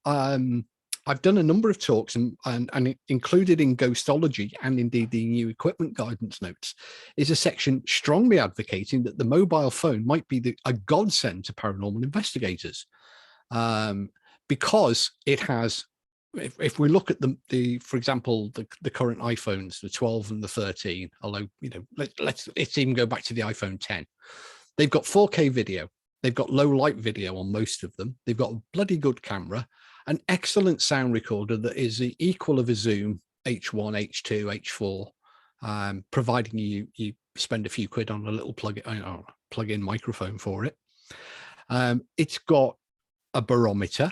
S2: I've done a number of talks and included in Ghostology and indeed the new equipment guidance notes is a section strongly advocating that the mobile phone might be a godsend to paranormal investigators, because it has, if we look at for example, the current iPhones, the 12 and the 13, although, you know, let's even go back to the iPhone 10. They've got 4K video. They've got low light video on most of them. They've got a bloody good camera, an excellent sound recorder that is the equal of a Zoom H1, H2, H4, providing you spend a few quid on a little plug-in microphone for it. It's got a barometer.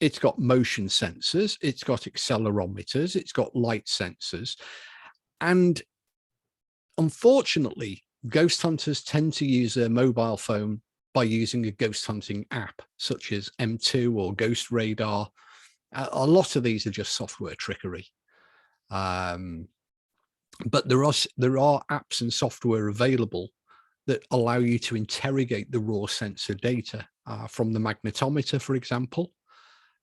S2: It's got motion sensors. It's got accelerometers. It's got light sensors. And unfortunately, ghost hunters tend to use their mobile phone by using a ghost hunting app, such as M2 or Ghost Radar. A lot of these are just software trickery. But there are apps and software available that allow you to interrogate the raw sensor data from the magnetometer, for example,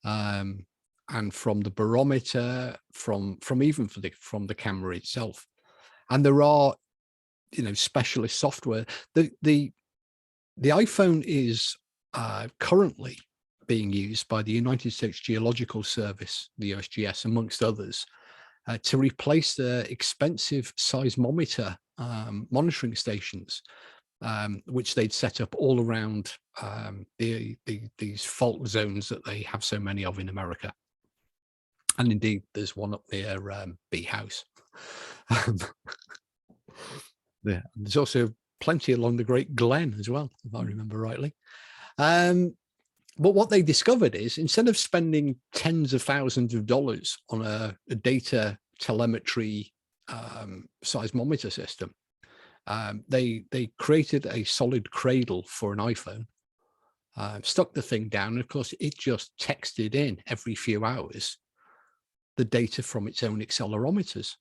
S2: and from the barometer, from the camera itself. And there are, you know, specialist software. The iPhone is currently being used by the United States Geological Service, the USGS, amongst others, to replace their expensive seismometer monitoring stations, which they'd set up all around these fault zones that they have so many of in America. And indeed, there's one up near Bee House. Yeah, there's also plenty along the Great Glen as well, if I remember rightly. But what they discovered is, instead of spending tens of thousands of dollars on a data telemetry seismometer system, they created a solid cradle for an iPhone, stuck the thing down, and of course it just texted in every few hours the data from its own accelerometers.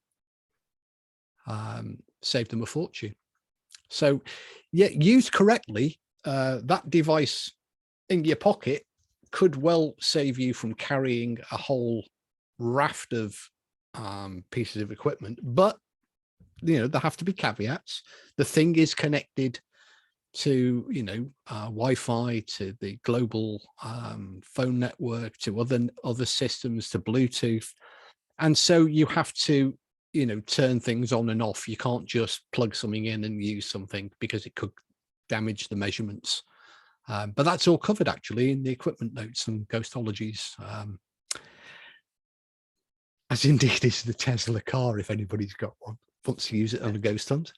S2: Saved them a fortune. So, yeah, used correctly, that device in your pocket could well save you from carrying a whole raft of pieces of equipment. But, you know, there have to be caveats. The thing is connected to, you know, Wi-Fi, to the global phone network, to other systems, to Bluetooth. And so you have to, you know, turn things on and off. You can't just plug something in and use something, because it could damage the measurements. But that's all covered actually in the equipment notes and Ghostologies, as indeed is the Tesla car, if anybody's got one, wants to use it on a ghost hunt.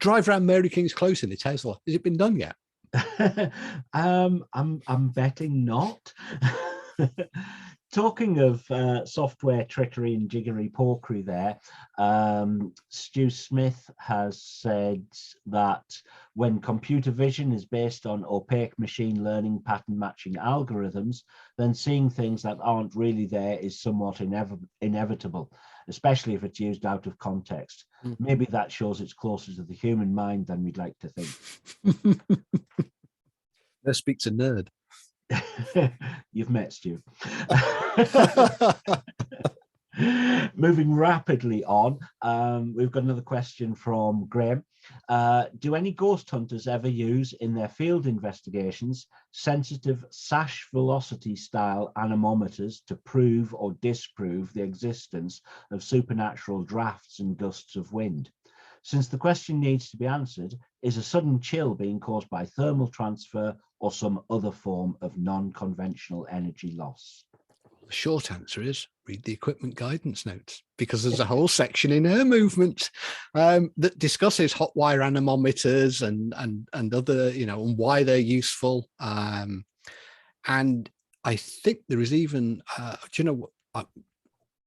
S2: Drive around Mary King's Close in a Tesla. Has it been done yet?
S1: I'm betting not. Talking of software trickery and jiggery pokery there, Stu Smith has said that when computer vision is based on opaque machine learning pattern matching algorithms, then seeing things that aren't really there is somewhat inevitable, especially if it's used out of context. Maybe that shows it's closer to the human mind than we'd like to think.
S2: There speaks a nerd.
S1: You've met Stu. Moving rapidly on, we've got another question from Graham. Do any ghost hunters ever use in their field investigations sensitive sash velocity style anemometers to prove or disprove the existence of supernatural drafts and gusts of wind? Since the question needs to be answered, is a sudden chill being caused by thermal transfer or some other form of non-conventional energy loss?
S2: The short answer is read the equipment guidance notes, because there's a whole section in Air Movement that discusses hot wire anemometers and other, you know, and why they're useful. And I think there is even, do you know what?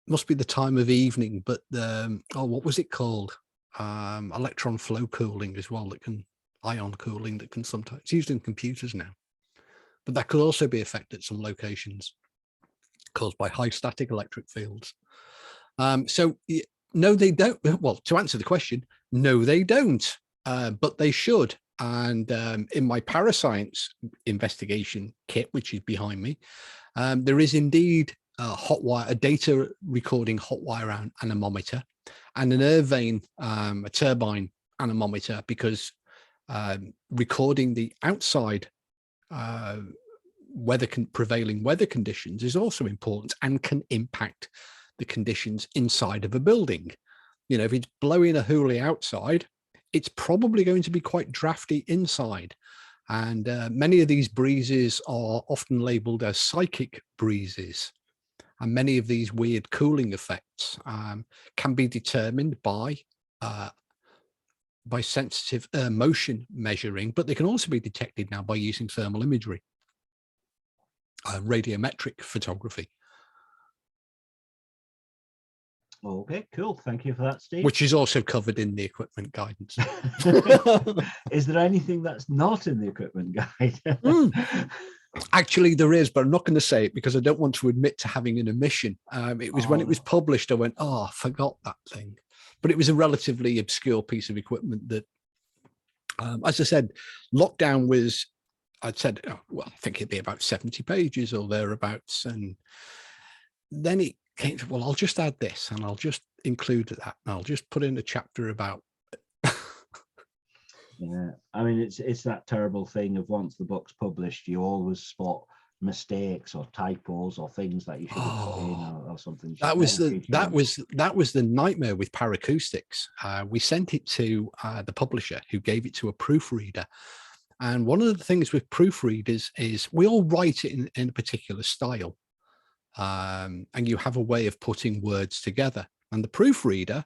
S2: Must be the time of evening, but what was it called? Electron flow cooling as well, that can ion cooling that can sometimes, it's used in computers now, but that could also be affected at some locations, caused by high static electric fields. So no, they don't. Well, to answer the question, no, they don't, but they should. And in my parascience investigation kit, which is behind me, there is indeed a data recording hot wire anemometer, and an Irvine, a turbine anemometer, because recording the outside prevailing weather conditions is also important and can impact the conditions inside of a building. You know, if it's blowing a hoolie outside, it's probably going to be quite drafty inside. And many of these breezes are often labeled as psychic breezes. And many of these weird cooling effects can be determined by sensitive motion measuring, but they can also be detected now by using thermal imagery, radiometric photography.
S1: Okay, cool. Thank you for that, Steve.
S2: Which is also covered in the equipment guidance.
S1: Is there anything that's not in the equipment guide?
S2: Actually, there is, but I'm not going to say it because I don't want to admit to having an omission. It was when it was published, I went, oh, I forgot that thing. But it was a relatively obscure piece of equipment that, as I said, lockdown was, I'd said, oh, well, I think it'd be about 70 pages or thereabouts. And then it came to, well, I'll just add this and I'll just include that. And I'll just put in a chapter about.
S1: Yeah, I mean, it's that terrible thing of once the book's published, you always spot mistakes or typos or things that you should have put in or something.
S2: That was the nightmare with Paracoustics. We sent it to the publisher, who gave it to a proofreader. And one of the things with proofreaders is we all write it in a particular style. And you have a way of putting words together. And the proofreader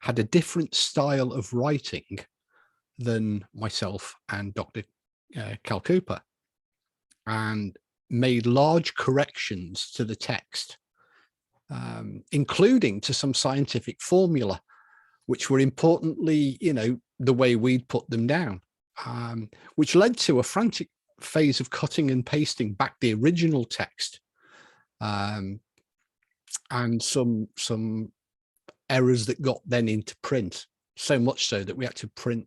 S2: had a different style of writing than myself and Dr. Cal Cooper, and made large corrections to the text, including to some scientific formula, which were importantly, you know, the way we'd put them down, which led to a frantic phase of cutting and pasting back the original text, and some errors that got then into print. So much so that we had to print,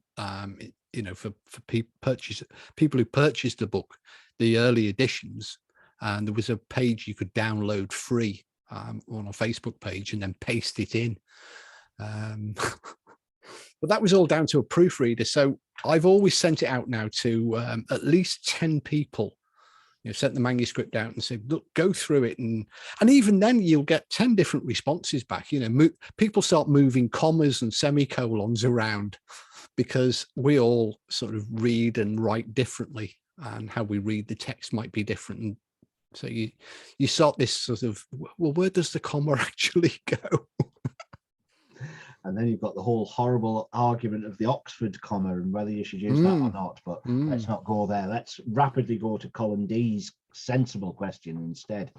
S2: you know, for people who purchased the book, the early editions, and there was a page you could download free on our Facebook page and then paste it in. But that was all down to a proofreader. So I've always sent it out now to at least 10 people. You know, sent the manuscript out and said, look, go through it. And even then you'll get 10 different responses back. You know, people start moving commas and semicolons around because we all sort of read and write differently, and how we read the text might be different. And so you start this sort of, well, where does the comma actually go?
S1: And then you've got the whole horrible argument of the Oxford comma and whether you should use that or not. But let's not go there. Let's rapidly go to Colin D's sensible question instead.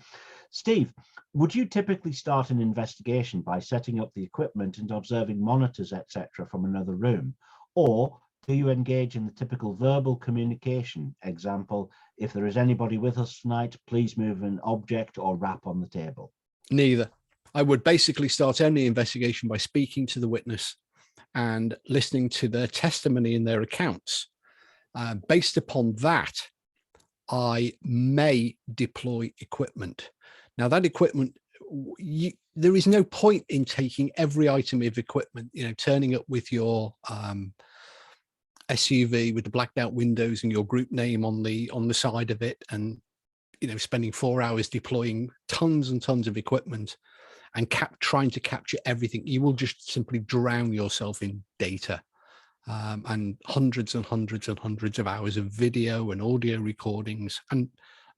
S1: Steve, would you typically start an investigation by setting up the equipment and observing monitors, etc., from another room? Or do you engage in the typical verbal communication? Example, if there is anybody with us tonight, please move an object or rap on the table.
S2: Neither. I would basically start any investigation by speaking to the witness and listening to their testimony and their accounts. Based upon that, I may deploy equipment. Now, that equipment, there is no point in taking every item of equipment, you know, turning up with your SUV with the blacked out windows and your group name on the side of it, and, you know, spending 4 hours deploying tons and tons of equipment and trying to capture everything. You will just simply drown yourself in data, and hundreds and hundreds and hundreds of hours of video and audio recordings, and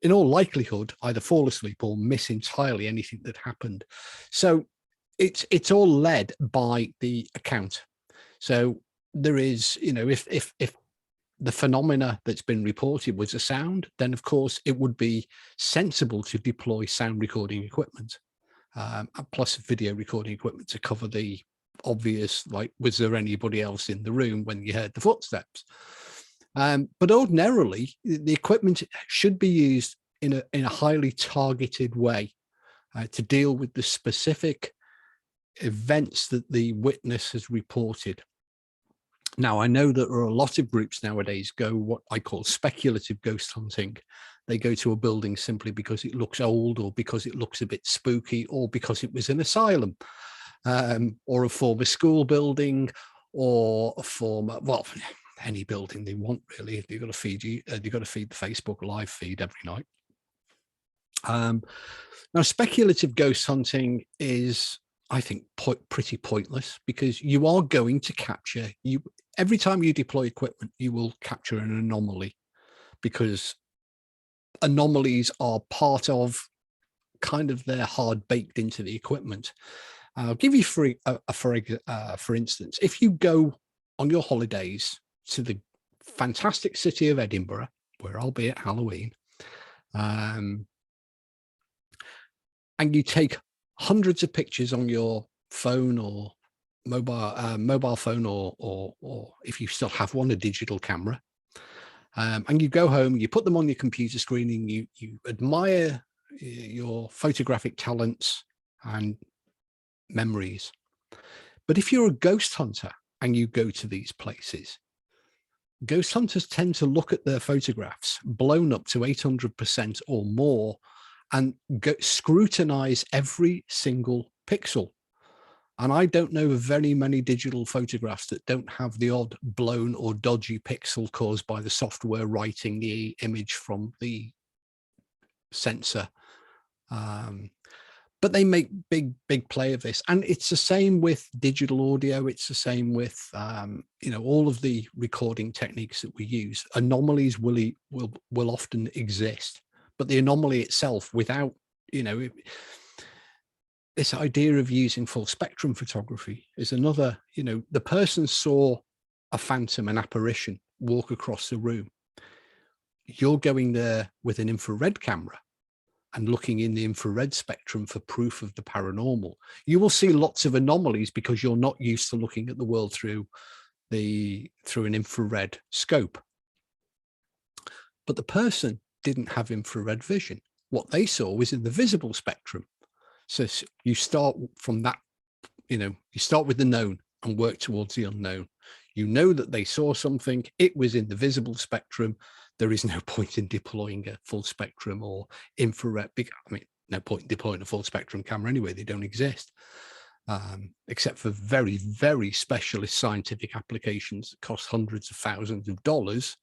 S2: in all likelihood either fall asleep or miss entirely anything that happened. So it's all led by the account. So there is, you know, if the phenomena that's been reported was a sound, then of course it would be sensible to deploy sound recording equipment, plus video recording equipment to cover the obvious, like, was there anybody else in the room when you heard the footsteps? But ordinarily, the equipment should be used in a highly targeted way to deal with the specific events that the witness has reported. Now, I know that there are a lot of groups nowadays go what I call speculative ghost hunting. They go to a building simply because it looks old, or because it looks a bit spooky, or because it was an asylum, or a former school building, or a former, well, any building they want, really. You've got to feed the Facebook live feed every night. Now, speculative ghost hunting is, I think, pretty pointless, because you are going to capture, every time you deploy equipment, you will capture an anomaly, because anomalies are part of kind of their hard baked into the equipment. I'll give you for instance, if you go on your holidays to the fantastic city of Edinburgh, where I'll be at Halloween, and you take hundreds of pictures on your phone or mobile phone, or if you still have one, a digital camera, and you go home, you put them on your computer screen, and you admire your photographic talents and memories. But if you're a ghost hunter and you go to these places, ghost hunters tend to look at their photographs blown up to 800% or more and scrutinize every single pixel. And I don't know of very many digital photographs that don't have the odd blown or dodgy pixel caused by the software writing the image from the sensor. But they make big play of this. And it's the same with digital audio. It's the same with, all of the recording techniques that we use. Anomalies will often exist, but the anomaly itself, without, this idea of using full spectrum photography is another, the person saw a phantom, an apparition, walk across the room. You're going there with an infrared camera and looking in the infrared spectrum for proof of the paranormal. You will see lots of anomalies because you're not used to looking at the world through an infrared scope. But the person didn't have infrared vision. What they saw was in the visible spectrum. So you start from that, you start with the known and work towards the unknown. You know that they saw something, it was in the visible spectrum. There is no point in deploying a full spectrum or infrared. No point in deploying a full spectrum camera anyway, they don't exist. Except for very, very specialist scientific applications that cost hundreds of thousands of dollars.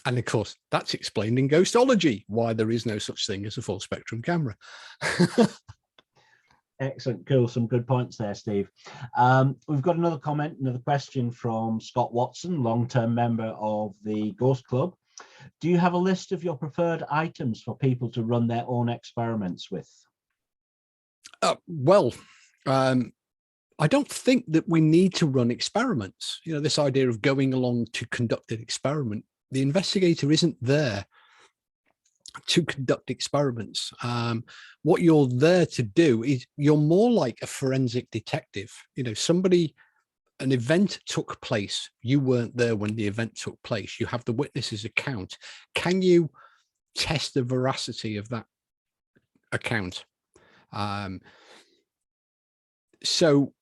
S2: And of course, that's explained in ghostology, why there is no such thing as a full spectrum camera.
S1: Excellent, cool. Some good points there, Steve. We've got another question from Scott Watson, long-term member of the Ghost Club. Do you have a list of your preferred items for people to run their own experiments with?
S2: Well, I don't think that we need to run experiments. This idea of going along to conduct an experiment, the investigator isn't there to conduct experiments. What you're there to do is you're more like a forensic detective. An event took place. You weren't there when the event took place. You have the witness's account. Can you test the veracity of that account? So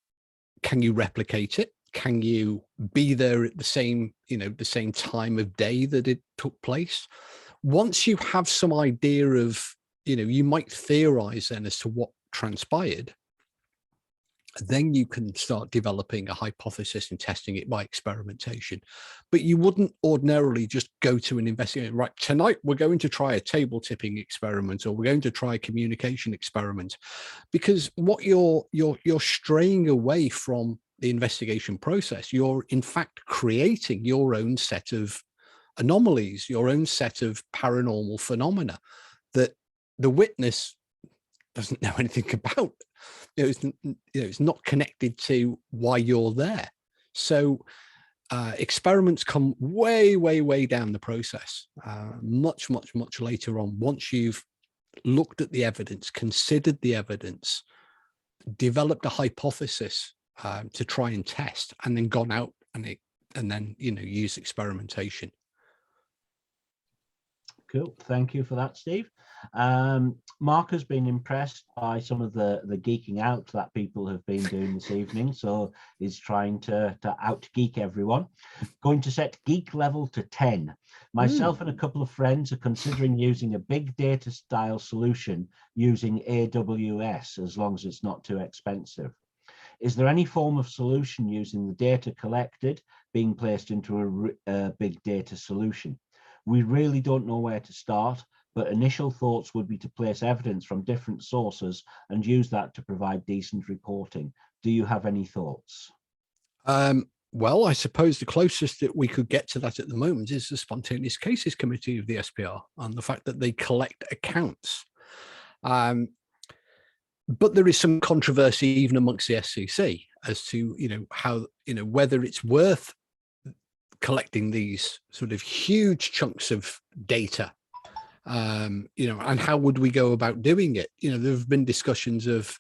S2: can you replicate it? Can you be there at the same time of day that it took place? Once you have some idea of, you might theorize then as to what transpired, then you can start developing a hypothesis and testing it by experimentation. But you wouldn't ordinarily just go to an investigator, right, tonight we're going to try a table tipping experiment, or we're going to try a communication experiment, because what you're straying away from the investigation process. You're in fact creating your own set of anomalies, your own set of paranormal phenomena that the witness doesn't know anything about. It's not connected to why you're there. So experiments come way, way, way down the process, much, much, much later on, once you've looked at the evidence, considered the evidence, developed a hypothesis to try and test, and then gone out and then use experimentation.
S1: Cool. Thank you for that, Steve. Mark has been impressed by some of the geeking out that people have been doing this evening, so he's trying to out geek everyone. Going to set geek level to 10. Myself and a couple of friends are considering using a big data style solution using AWS, as long as it's not too expensive. Is there any form of solution using the data collected being placed into a big data solution? We really don't know where to start, but initial thoughts would be to place evidence from different sources and use that to provide decent reporting. Do you have any thoughts?
S2: Well, I suppose the closest that we could get to that at the moment is the Spontaneous Cases Committee of the SPR and the fact that they collect accounts. But there is some controversy even amongst the SCC as to, how, whether it's worth collecting these sort of huge chunks of data, and how would we go about doing it? There have been discussions of,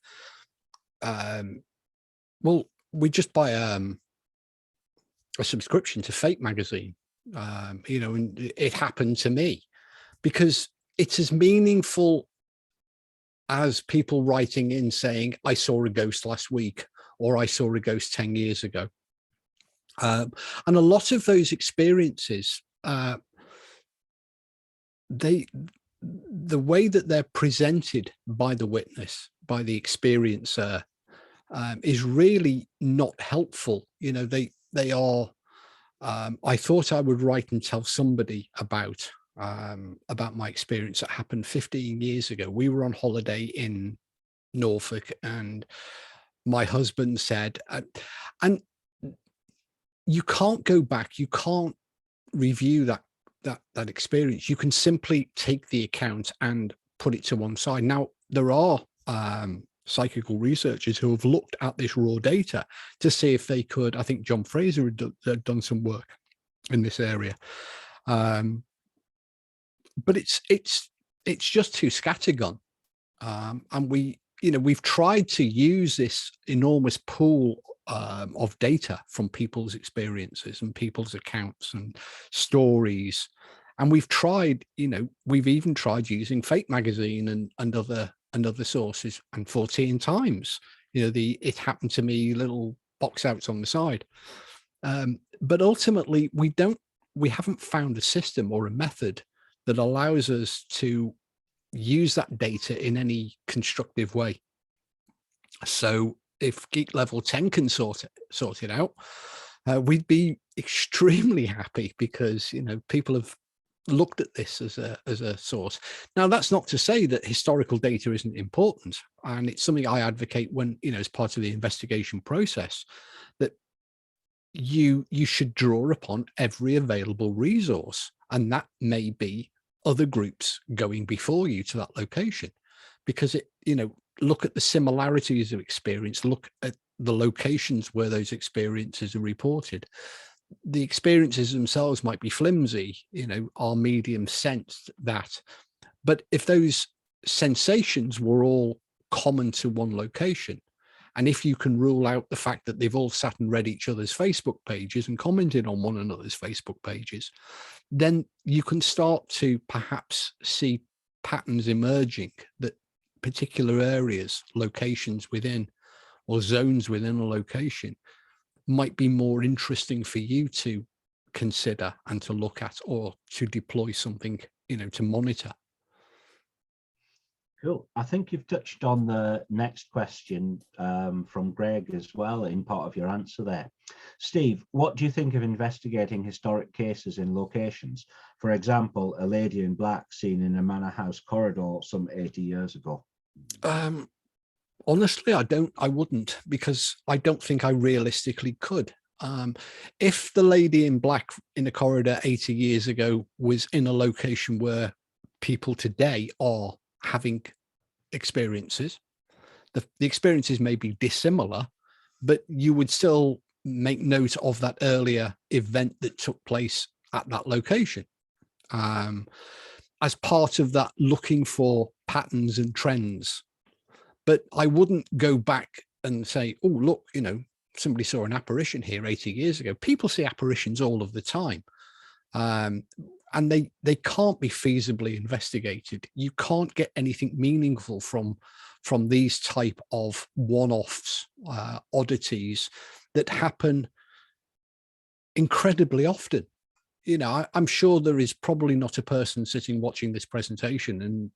S2: well, we just buy a subscription to Fate magazine, and it happened to me, because it's as meaningful as people writing in saying, I saw a ghost last week, or I saw a ghost 10 years ago. And a lot of those experiences, the way that they're presented by the witness, by the experiencer, is really not helpful. They are, I thought I would write and tell somebody about my experience that happened 15 years ago. We were on holiday in Norfolk, and my husband said, and you can't go back, you can't review that experience. You can simply take the account and put it to one side. Now, there are psychical researchers who have looked at this raw data to see if they could, I think John Fraser had done some work in this area. But it's just too scattergun, and we've tried to use this enormous pool of data from people's experiences and people's accounts and stories, and we've tried, we've even tried using Fate magazine and other sources, and Fortean Times, the "it happened to me" little box outs on the side, but ultimately we haven't found a system or a method that allows us to use that data in any constructive way. So if Geek Level 10 can sort it out, we'd be extremely happy, because people have looked at this as a source. Now, that's not to say that historical data isn't important, and it's something I advocate when, as part of the investigation process, that you should draw upon every available resource, and that may be other groups going before you to that location, because look at the similarities of experience, look at the locations where those experiences are reported. The experiences themselves might be flimsy, our medium sensed that, but if those sensations were all common to one location, and if you can rule out the fact that they've all sat and read each other's Facebook pages and commented on one another's Facebook pages, then you can start to perhaps see patterns emerging, that particular areas, locations within, or zones within a location might be more interesting for you to consider and to look at, or to deploy something, to monitor.
S1: Cool. I think you've touched on the next question from Greg as well in part of your answer there. Steve, what do you think of investigating historic cases in locations? For example, a lady in black seen in a manor house corridor some 80 years ago.
S2: Honestly, I wouldn't, because I don't think I realistically could. If the lady in black in a corridor 80 years ago was in a location where people today are having experiences, the experiences may be dissimilar, but you would still make note of that earlier event that took place at that location, as part of that looking for patterns and trends. But I wouldn't go back and say, oh, look, somebody saw an apparition here 80 years ago. People see apparitions all of the time. and they can't be feasibly investigated. You can't get anything meaningful from these type of one-offs, oddities that happen incredibly often. You know, I'm sure there is probably not a person sitting watching this presentation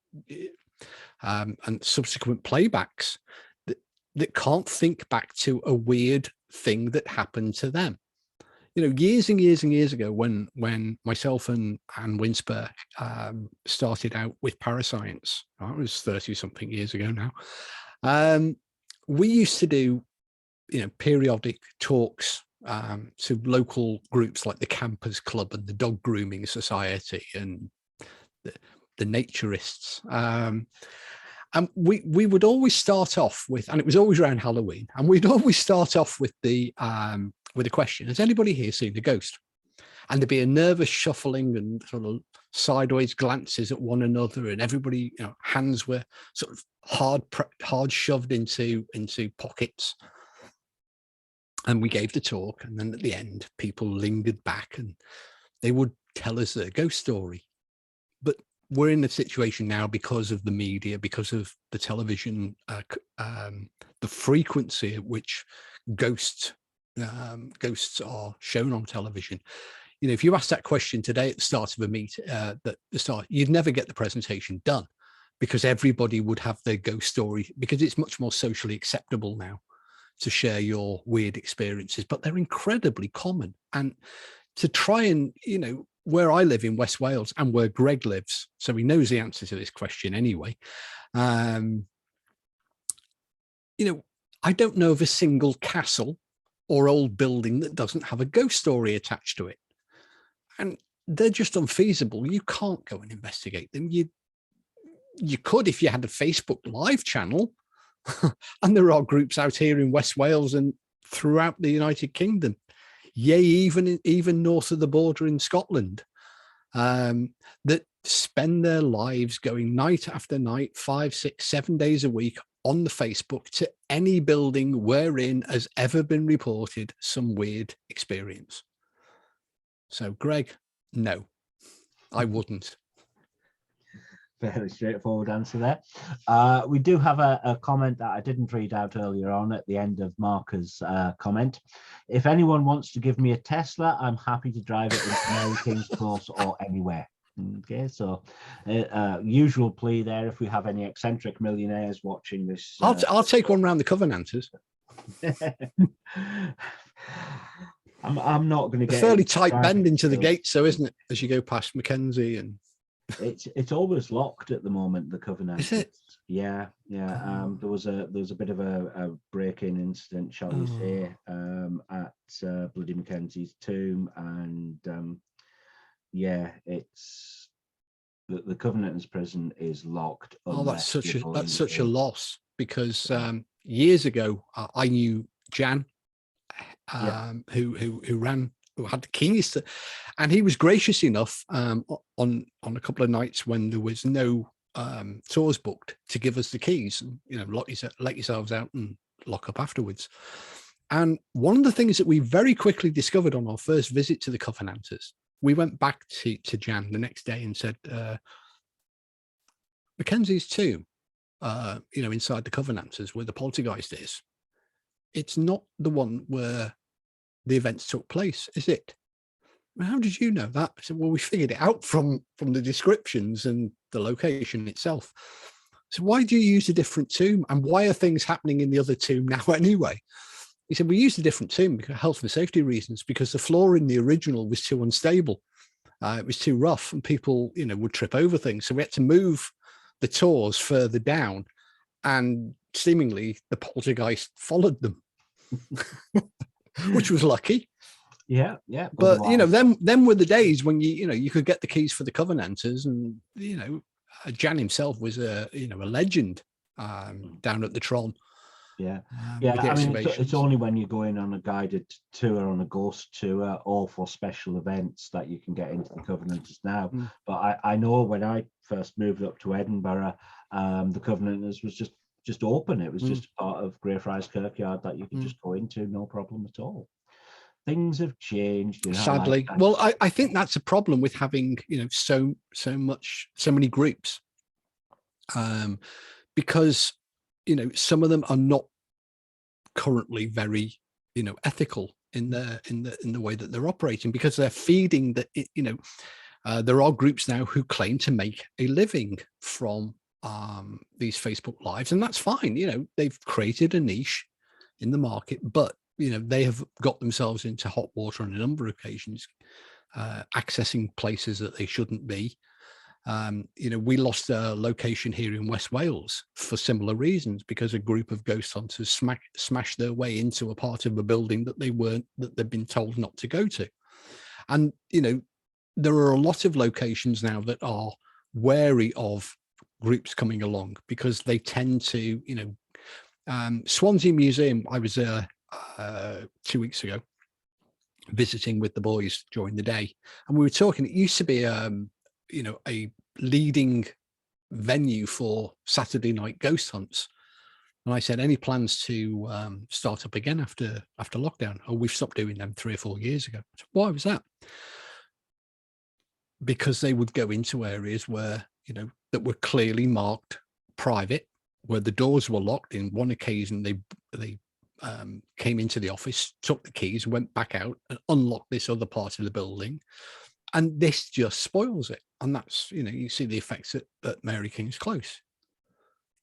S2: and subsequent playbacks that can't think back to a weird thing that happened to them. You know, years and years and years ago, when myself and Winsper started out with Parascience, that was 30-something years ago now. We used to do, you know, periodic talks to local groups like the Campers Club and the Dog Grooming Society and the Naturists. And we would always start off with, and it was always around Halloween, and we'd always start off with a question: has anybody here seen a ghost? And there'd be a nervous shuffling and sort of sideways glances at one another, and everybody, you know, hands were sort of hard shoved into pockets. And we gave the talk, and then at the end, people lingered back and they would tell us their ghost story. But we're in a situation now, because of the media, because of the television, the frequency at which ghosts are shown on television. You know, if you ask that question today at the start of a you'd never get the presentation done, because everybody would have their ghost story, because it's much more socially acceptable now to share your weird experiences, but they're incredibly common. And to try and, you know, where I live in West Wales and where Greg lives, so he knows the answer to this question anyway. You know, I don't know of a single castle or old building that doesn't have a ghost story attached to it. And they're just unfeasible. You can't go and investigate them. You could if you had a Facebook Live channel, and there are groups out here in West Wales and throughout the United Kingdom, yea, even north of the border in Scotland, that spend their lives going night after night, 5, 6, 7 days a week on the Facebook to any building wherein has ever been reported some weird experience. So, Greg, no, I wouldn't.
S1: Fairly straightforward answer there. We do have a comment that I didn't read out earlier on at the end of Marker's comment. If anyone wants to give me a Tesla, I'm happy to drive it into Mary King's Cross or anywhere. Okay, so usual plea there. If we have any eccentric millionaires watching this,
S2: I'll take one round the Covenanters.
S1: I'm not going to get
S2: a fairly tight bend into the gates, so isn't it? As you go past Mackenzie and.
S1: It's always locked at the moment, the Covenant.
S2: Is it?
S1: Yeah. There was a bit of a break-in incident, shall we say, at Bloody Mackenzie's tomb, and it's the Covenant's prison is locked.
S2: Oh, that's such a loss, because years ago I knew Jan, who had the keys to, and he was gracious enough on a couple of nights when there was no tours booked to give us the keys, and, you know, let yourselves out and lock up afterwards. And one of the things that we very quickly discovered on our first visit to the Covenanters, we went back to Jan the next day and said, Mackenzie's tomb, you know, inside the Covenanters where the poltergeist is, it's not the one where the events took place, is it? Well, how did you know that? I said, well, we figured it out from the descriptions and the location itself. So why do you use a different tomb? And why are things happening in the other tomb now anyway? He said, we used a different tomb because health and safety reasons, because the floor in the original was too unstable. It was too rough and people, you know, would trip over things. So we had to move the tours further down, and seemingly the poltergeist followed them. Which was lucky.
S1: Yeah.
S2: But otherwise, you know, them were the days when you could get the keys for the Covenanters, and you know, Jan himself was a legend down at the Tron.
S1: Yeah. I mean, it's only when you go in on a guided tour, on a ghost tour, or for special events that you can get into the Covenanters now. But I know when I first moved up to Edinburgh, the Covenanters was just open. It was just part of Greyfriars Kirkyard that you could just go into, no problem at all. things have changed. You know,
S2: Sadly,
S1: like,
S2: well, I think that's a problem with having, you know, so many groups, because, you know, some of them are not currently very, you know, ethical in the way that they're operating, because they're feeding the, you know, there are groups now who claim to make a living from these Facebook lives, and that's fine. You know, they've created a niche in the market, but you know, they have got themselves into hot water on a number of occasions, accessing places that they shouldn't be. You know, we lost a location here in West Wales for similar reasons, because a group of ghost hunters smashed their way into a part of a building that they've been told not to go to. And, you know, there are a lot of locations now that are wary of groups coming along, because they tend to, you know, Swansea Museum, I was 2 weeks ago visiting with the boys during the day, and we were talking, it used to be you know, a leading venue for Saturday night ghost hunts, and I said, any plans to start up again after lockdown? Oh, we've stopped doing them 3 or 4 years ago. So why was that? Because they would go into areas where, you know, that were clearly marked private, where the doors were locked. In one occasion, they came into the office, took the keys, went back out and unlocked this other part of the building. And this just spoils it. And that's, you know, you see the effects at Mary King's Close.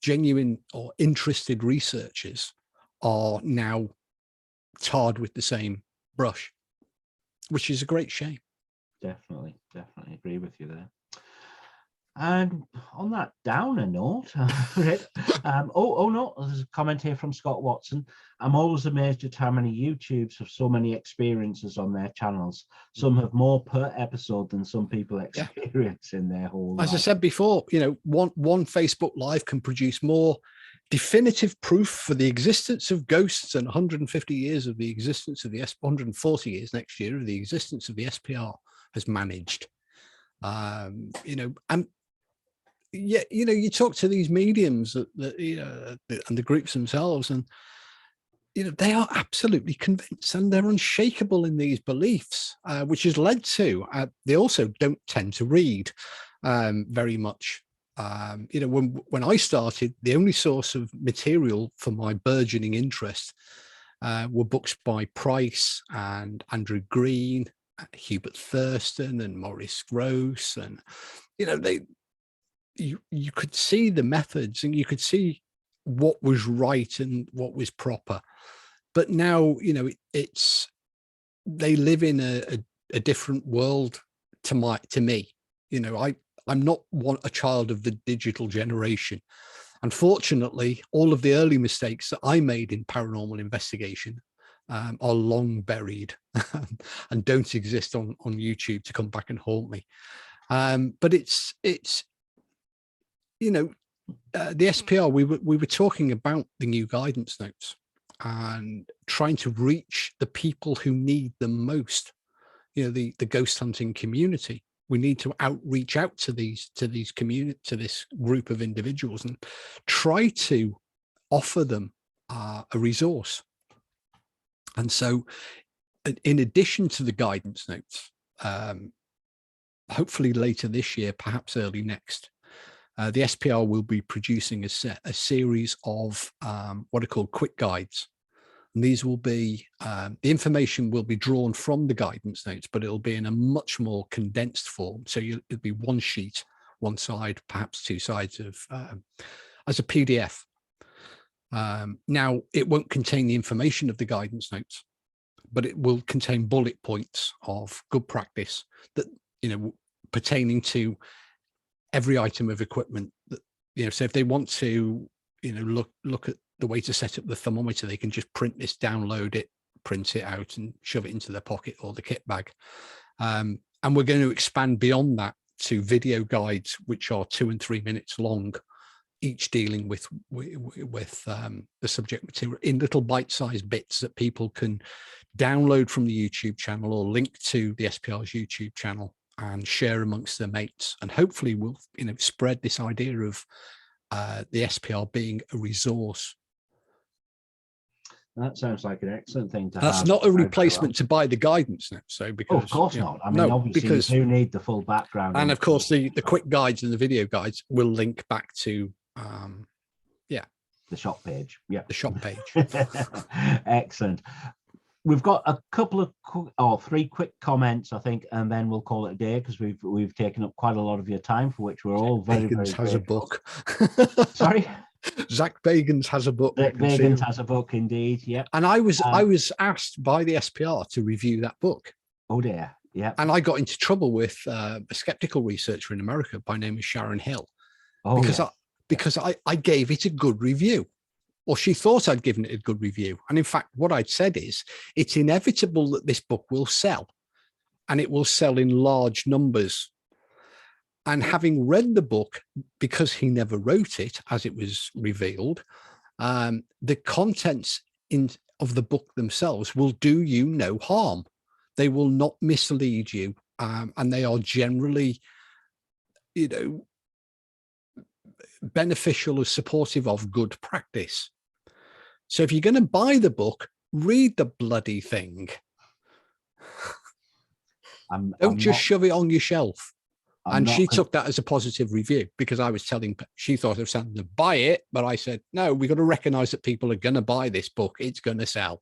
S2: Genuine or interested researchers are now tarred with the same brush, which is a great shame.
S1: Definitely agree with you there. And on that downer note, oh no, there's a comment here from Scott Watson. I'm always amazed at how many YouTubes have so many experiences on their channels. Some have more per episode than some people experience in their whole life.
S2: As I said before, you know, one Facebook Live can produce more definitive proof for the existence of ghosts and 150 years of the existence of the 140 years next year of the existence of the SPR has managed. You know, and yeah, you know, you talk to these mediums that you know, and the groups themselves, and you know, they are absolutely convinced and they're unshakable in these beliefs, which has led to they also don't tend to read very much. You know, when I started, the only source of material for my burgeoning interest were books by Price and Andrew Green, Hubert Thurston and Maurice Grosse, and you know, you could see the methods and you could see what was right and what was proper. But now, you know, they live in a different world to me. You know, I'm not a child of the digital generation. Unfortunately, all of the early mistakes that I made in paranormal investigation are long buried and don't exist on YouTube to come back and haunt me. But it's you know, the SPR, we were talking about the new guidance notes and trying to reach the people who need them most. You know, the ghost hunting community. We need to reach out to this group of individuals and try to offer them a resource. And so, in addition to the guidance notes, hopefully later this year, perhaps early next, the SPR will be producing a series of what are called quick guides. And these will be, the information will be drawn from the guidance notes, but it'll be in a much more condensed form. So it'll be one sheet, one side, perhaps two sides of, as a PDF. Now, it won't contain the information of the guidance notes, but it will contain bullet points of good practice that, you know, pertaining to every item of equipment that, you know, so if they want to, you know, look at the way to set up the thermometer, they can just print this, download it, print it out and shove it into their pocket or the kit bag. And we're going to expand beyond that to video guides, which are 2 and 3 minutes long, each dealing with the subject material in little bite-sized bits that people can download from the YouTube channel or link to the SPR's YouTube channel and share amongst their mates. And hopefully we'll, you know, spread this idea of the SPR being a resource.
S1: That sounds like an excellent thing to have.
S2: That's not a replacement to buy the guidance now. So because
S1: of course not. I mean, obviously
S2: because
S1: you do need the full background.
S2: And of course, the quick guides and the video guides will link back to
S1: the shop page. Yeah,
S2: the shop page.
S1: Excellent. We've got a couple of 3 quick comments, I think, and then we'll call it a day because we've taken up quite a lot of your time, for which we're all very,
S2: Bagans
S1: very
S2: has a
S1: grateful.
S2: book.
S1: Sorry,
S2: Zach Bagans has a book.
S1: Zach Bagans has a book, indeed. Yeah,
S2: and I was asked by the SPR to review that book.
S1: Oh dear, yeah.
S2: And I got into trouble with a skeptical researcher in America by name of Sharon Hill, because I gave it a good review. Or she thought I'd given it a good review. And in fact, what I'd said is, it's inevitable that this book will sell, and it will sell in large numbers. And having read the book, because he never wrote it, as it was revealed, the contents of the book themselves will do you no harm. They will not mislead you. And they are generally, beneficial or supportive of good practice. So if you're going to buy the book, read the bloody thing. Don't just shove it on your shelf. And she took that as a positive review, because I was she thought I was telling them to buy it, but I said, no, we've got to recognize that people are going to buy this book. It's going to sell.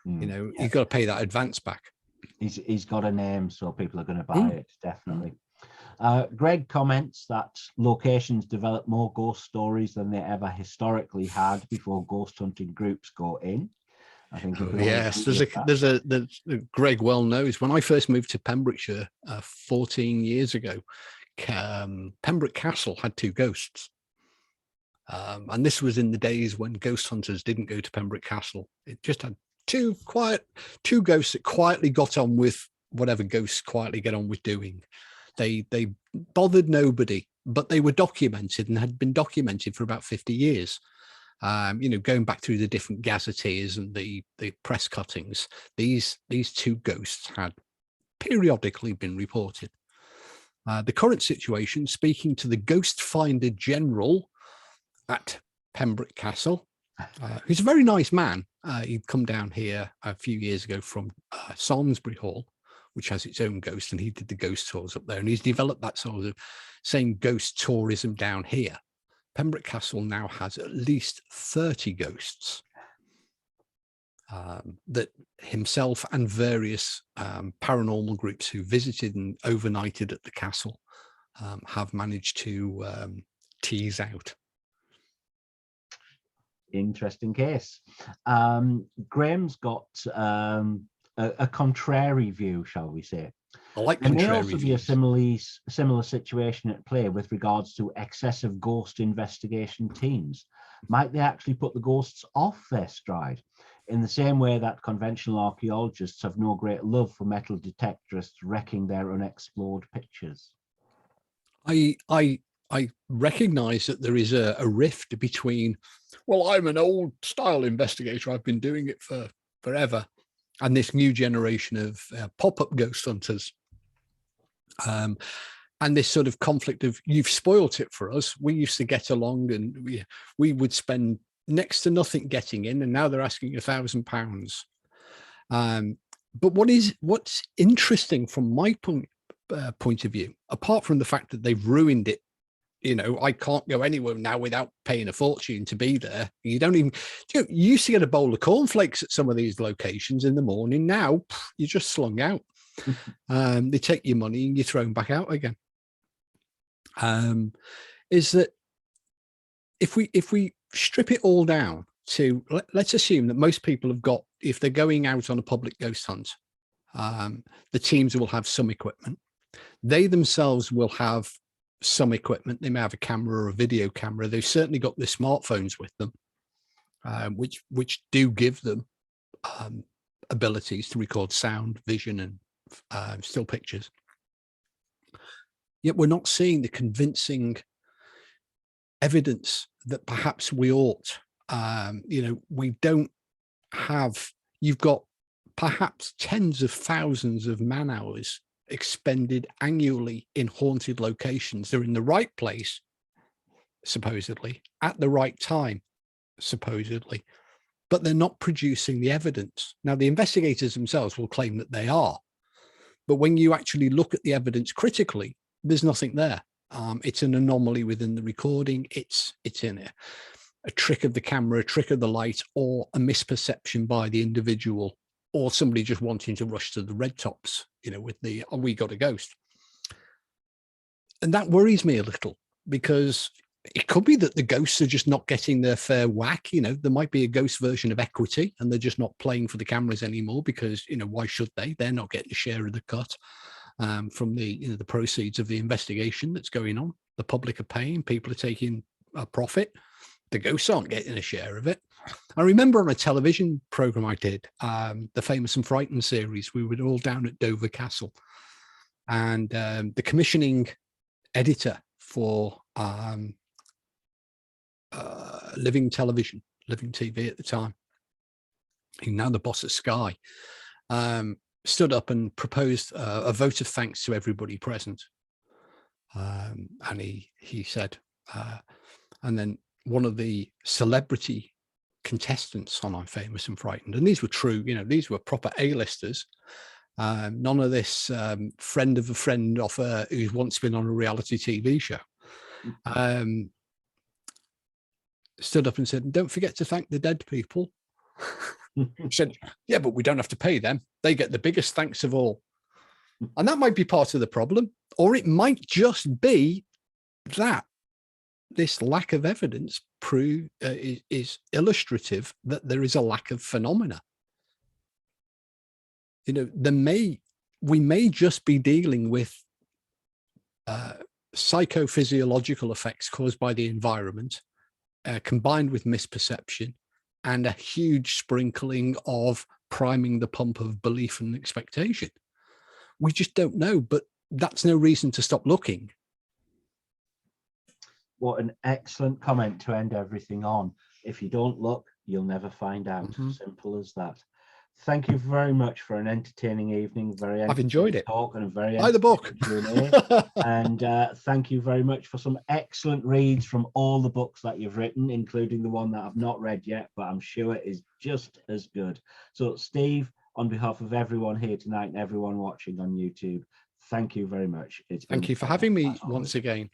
S2: You've got to pay that advance back.
S1: He's got a name, so people are going to buy it, definitely. Greg comments that locations develop more ghost stories than they ever historically had before ghost hunting groups go in. I think
S2: yes, there's a Greg well knows, when I first moved to Pembrokeshire 14 years ago, Pembroke Castle had 2 ghosts. And this was in the days when ghost hunters didn't go to Pembroke Castle. It just had two ghosts that quietly got on with whatever ghosts quietly get on with doing. They bothered nobody, but they were documented and had been documented for about 50 years. Going back through the different gazetteers and the press cuttings, these 2 ghosts had periodically been reported. The current situation, speaking to the Ghost Finder General at Pembroke Castle, who's a very nice man. He'd come down here a few years ago from Salisbury Hall, which has its own ghost, and he did the ghost tours up there, and he's developed that sort of same ghost tourism down here. Pembroke Castle now has at least 30 ghosts that himself and various paranormal groups who visited and overnighted at the castle have managed to tease out.
S1: Interesting case. Graham's got a contrary view, shall we say.
S2: I like
S1: there may
S2: contrary
S1: also be a similar situation at play with regards to excessive ghost investigation teams. Might they actually put the ghosts off their stride, in the same way that conventional archaeologists have no great love for metal detectorists wrecking their unexplored pictures?
S2: I recognize that there is a rift between, well, I'm an old style investigator, I've been doing it for forever, and this new generation of pop-up ghost hunters. And this sort of conflict of, you've spoilt it for us. We used to get along and we would spend next to nothing getting in, and now they're asking £1,000. But what's interesting from my point of view, apart from the fact that they've ruined it, I can't go anywhere now without paying a fortune to be there. You don't even, you used to get a bowl of cornflakes at some of these locations in the morning. Now you're just slung out. They take your money and you're thrown back out again. Is that if we strip it all down to, let's assume that most people have got, if they're going out on a public ghost hunt, the teams will have some equipment. They themselves will have some equipment. They may have a camera or a video camera. They've certainly got their smartphones with them, which do give them abilities to record sound, vision, and still pictures. Yet we're not seeing the convincing evidence that perhaps we ought. We don't have, you've got perhaps tens of thousands of man hours expended annually in haunted locations. They're in the right place, supposedly, at the right time, supposedly, but they're not producing the evidence. Now, the investigators themselves will claim that they are, but when you actually look at the evidence critically, there's nothing there. It's an anomaly within the recording. It's in a trick of the camera, a trick of the light, or a misperception by the individual, or somebody just wanting to rush to the red tops, you know, with the, oh, we got a ghost. And that worries me a little, because it could be that the ghosts are just not getting their fair whack. You know, there might be a ghost version of Equity and they're just not playing for the cameras anymore because, you know, why should they? They're not getting a share of the cut from the, you know, the proceeds of the investigation that's going on. The public are paying, people are taking a profit. The ghosts aren't getting a share of it. I remember on a television program I did, the Famous and Frightened series, we were all down at Dover Castle, and the commissioning editor for Living Television, Living TV at the time, who's now the boss of Sky, stood up and proposed a vote of thanks to everybody present. And he said, and then one of the celebrity contestants on I'm Famous and Frightened, and these were true, you know, these were proper A-listers, none of this friend of a friend off who's once been on a reality TV show, stood up and said, don't forget to thank the dead people. Said, yeah, but we don't have to pay them. They get the biggest thanks of all. And that might be part of the problem, or it might just be that this lack of evidence is illustrative that there is a lack of phenomena. You know, we may just be dealing with psychophysiological effects caused by the environment, combined with misperception and a huge sprinkling of priming the pump of belief and expectation. We just don't know, but that's no reason to stop looking.
S1: What an excellent comment to end everything on. If you don't look, you'll never find out. Simple as that. Thank you very much for an entertaining evening. I've enjoyed it. Talk and a very
S2: buy the book.
S1: And thank you very much for some excellent reads from all the books that you've written, including the one that I've not read yet, but I'm sure is just as good. So, Steve, on behalf of everyone here tonight and everyone watching on YouTube, thank you very much.
S2: Thank you for having me once again.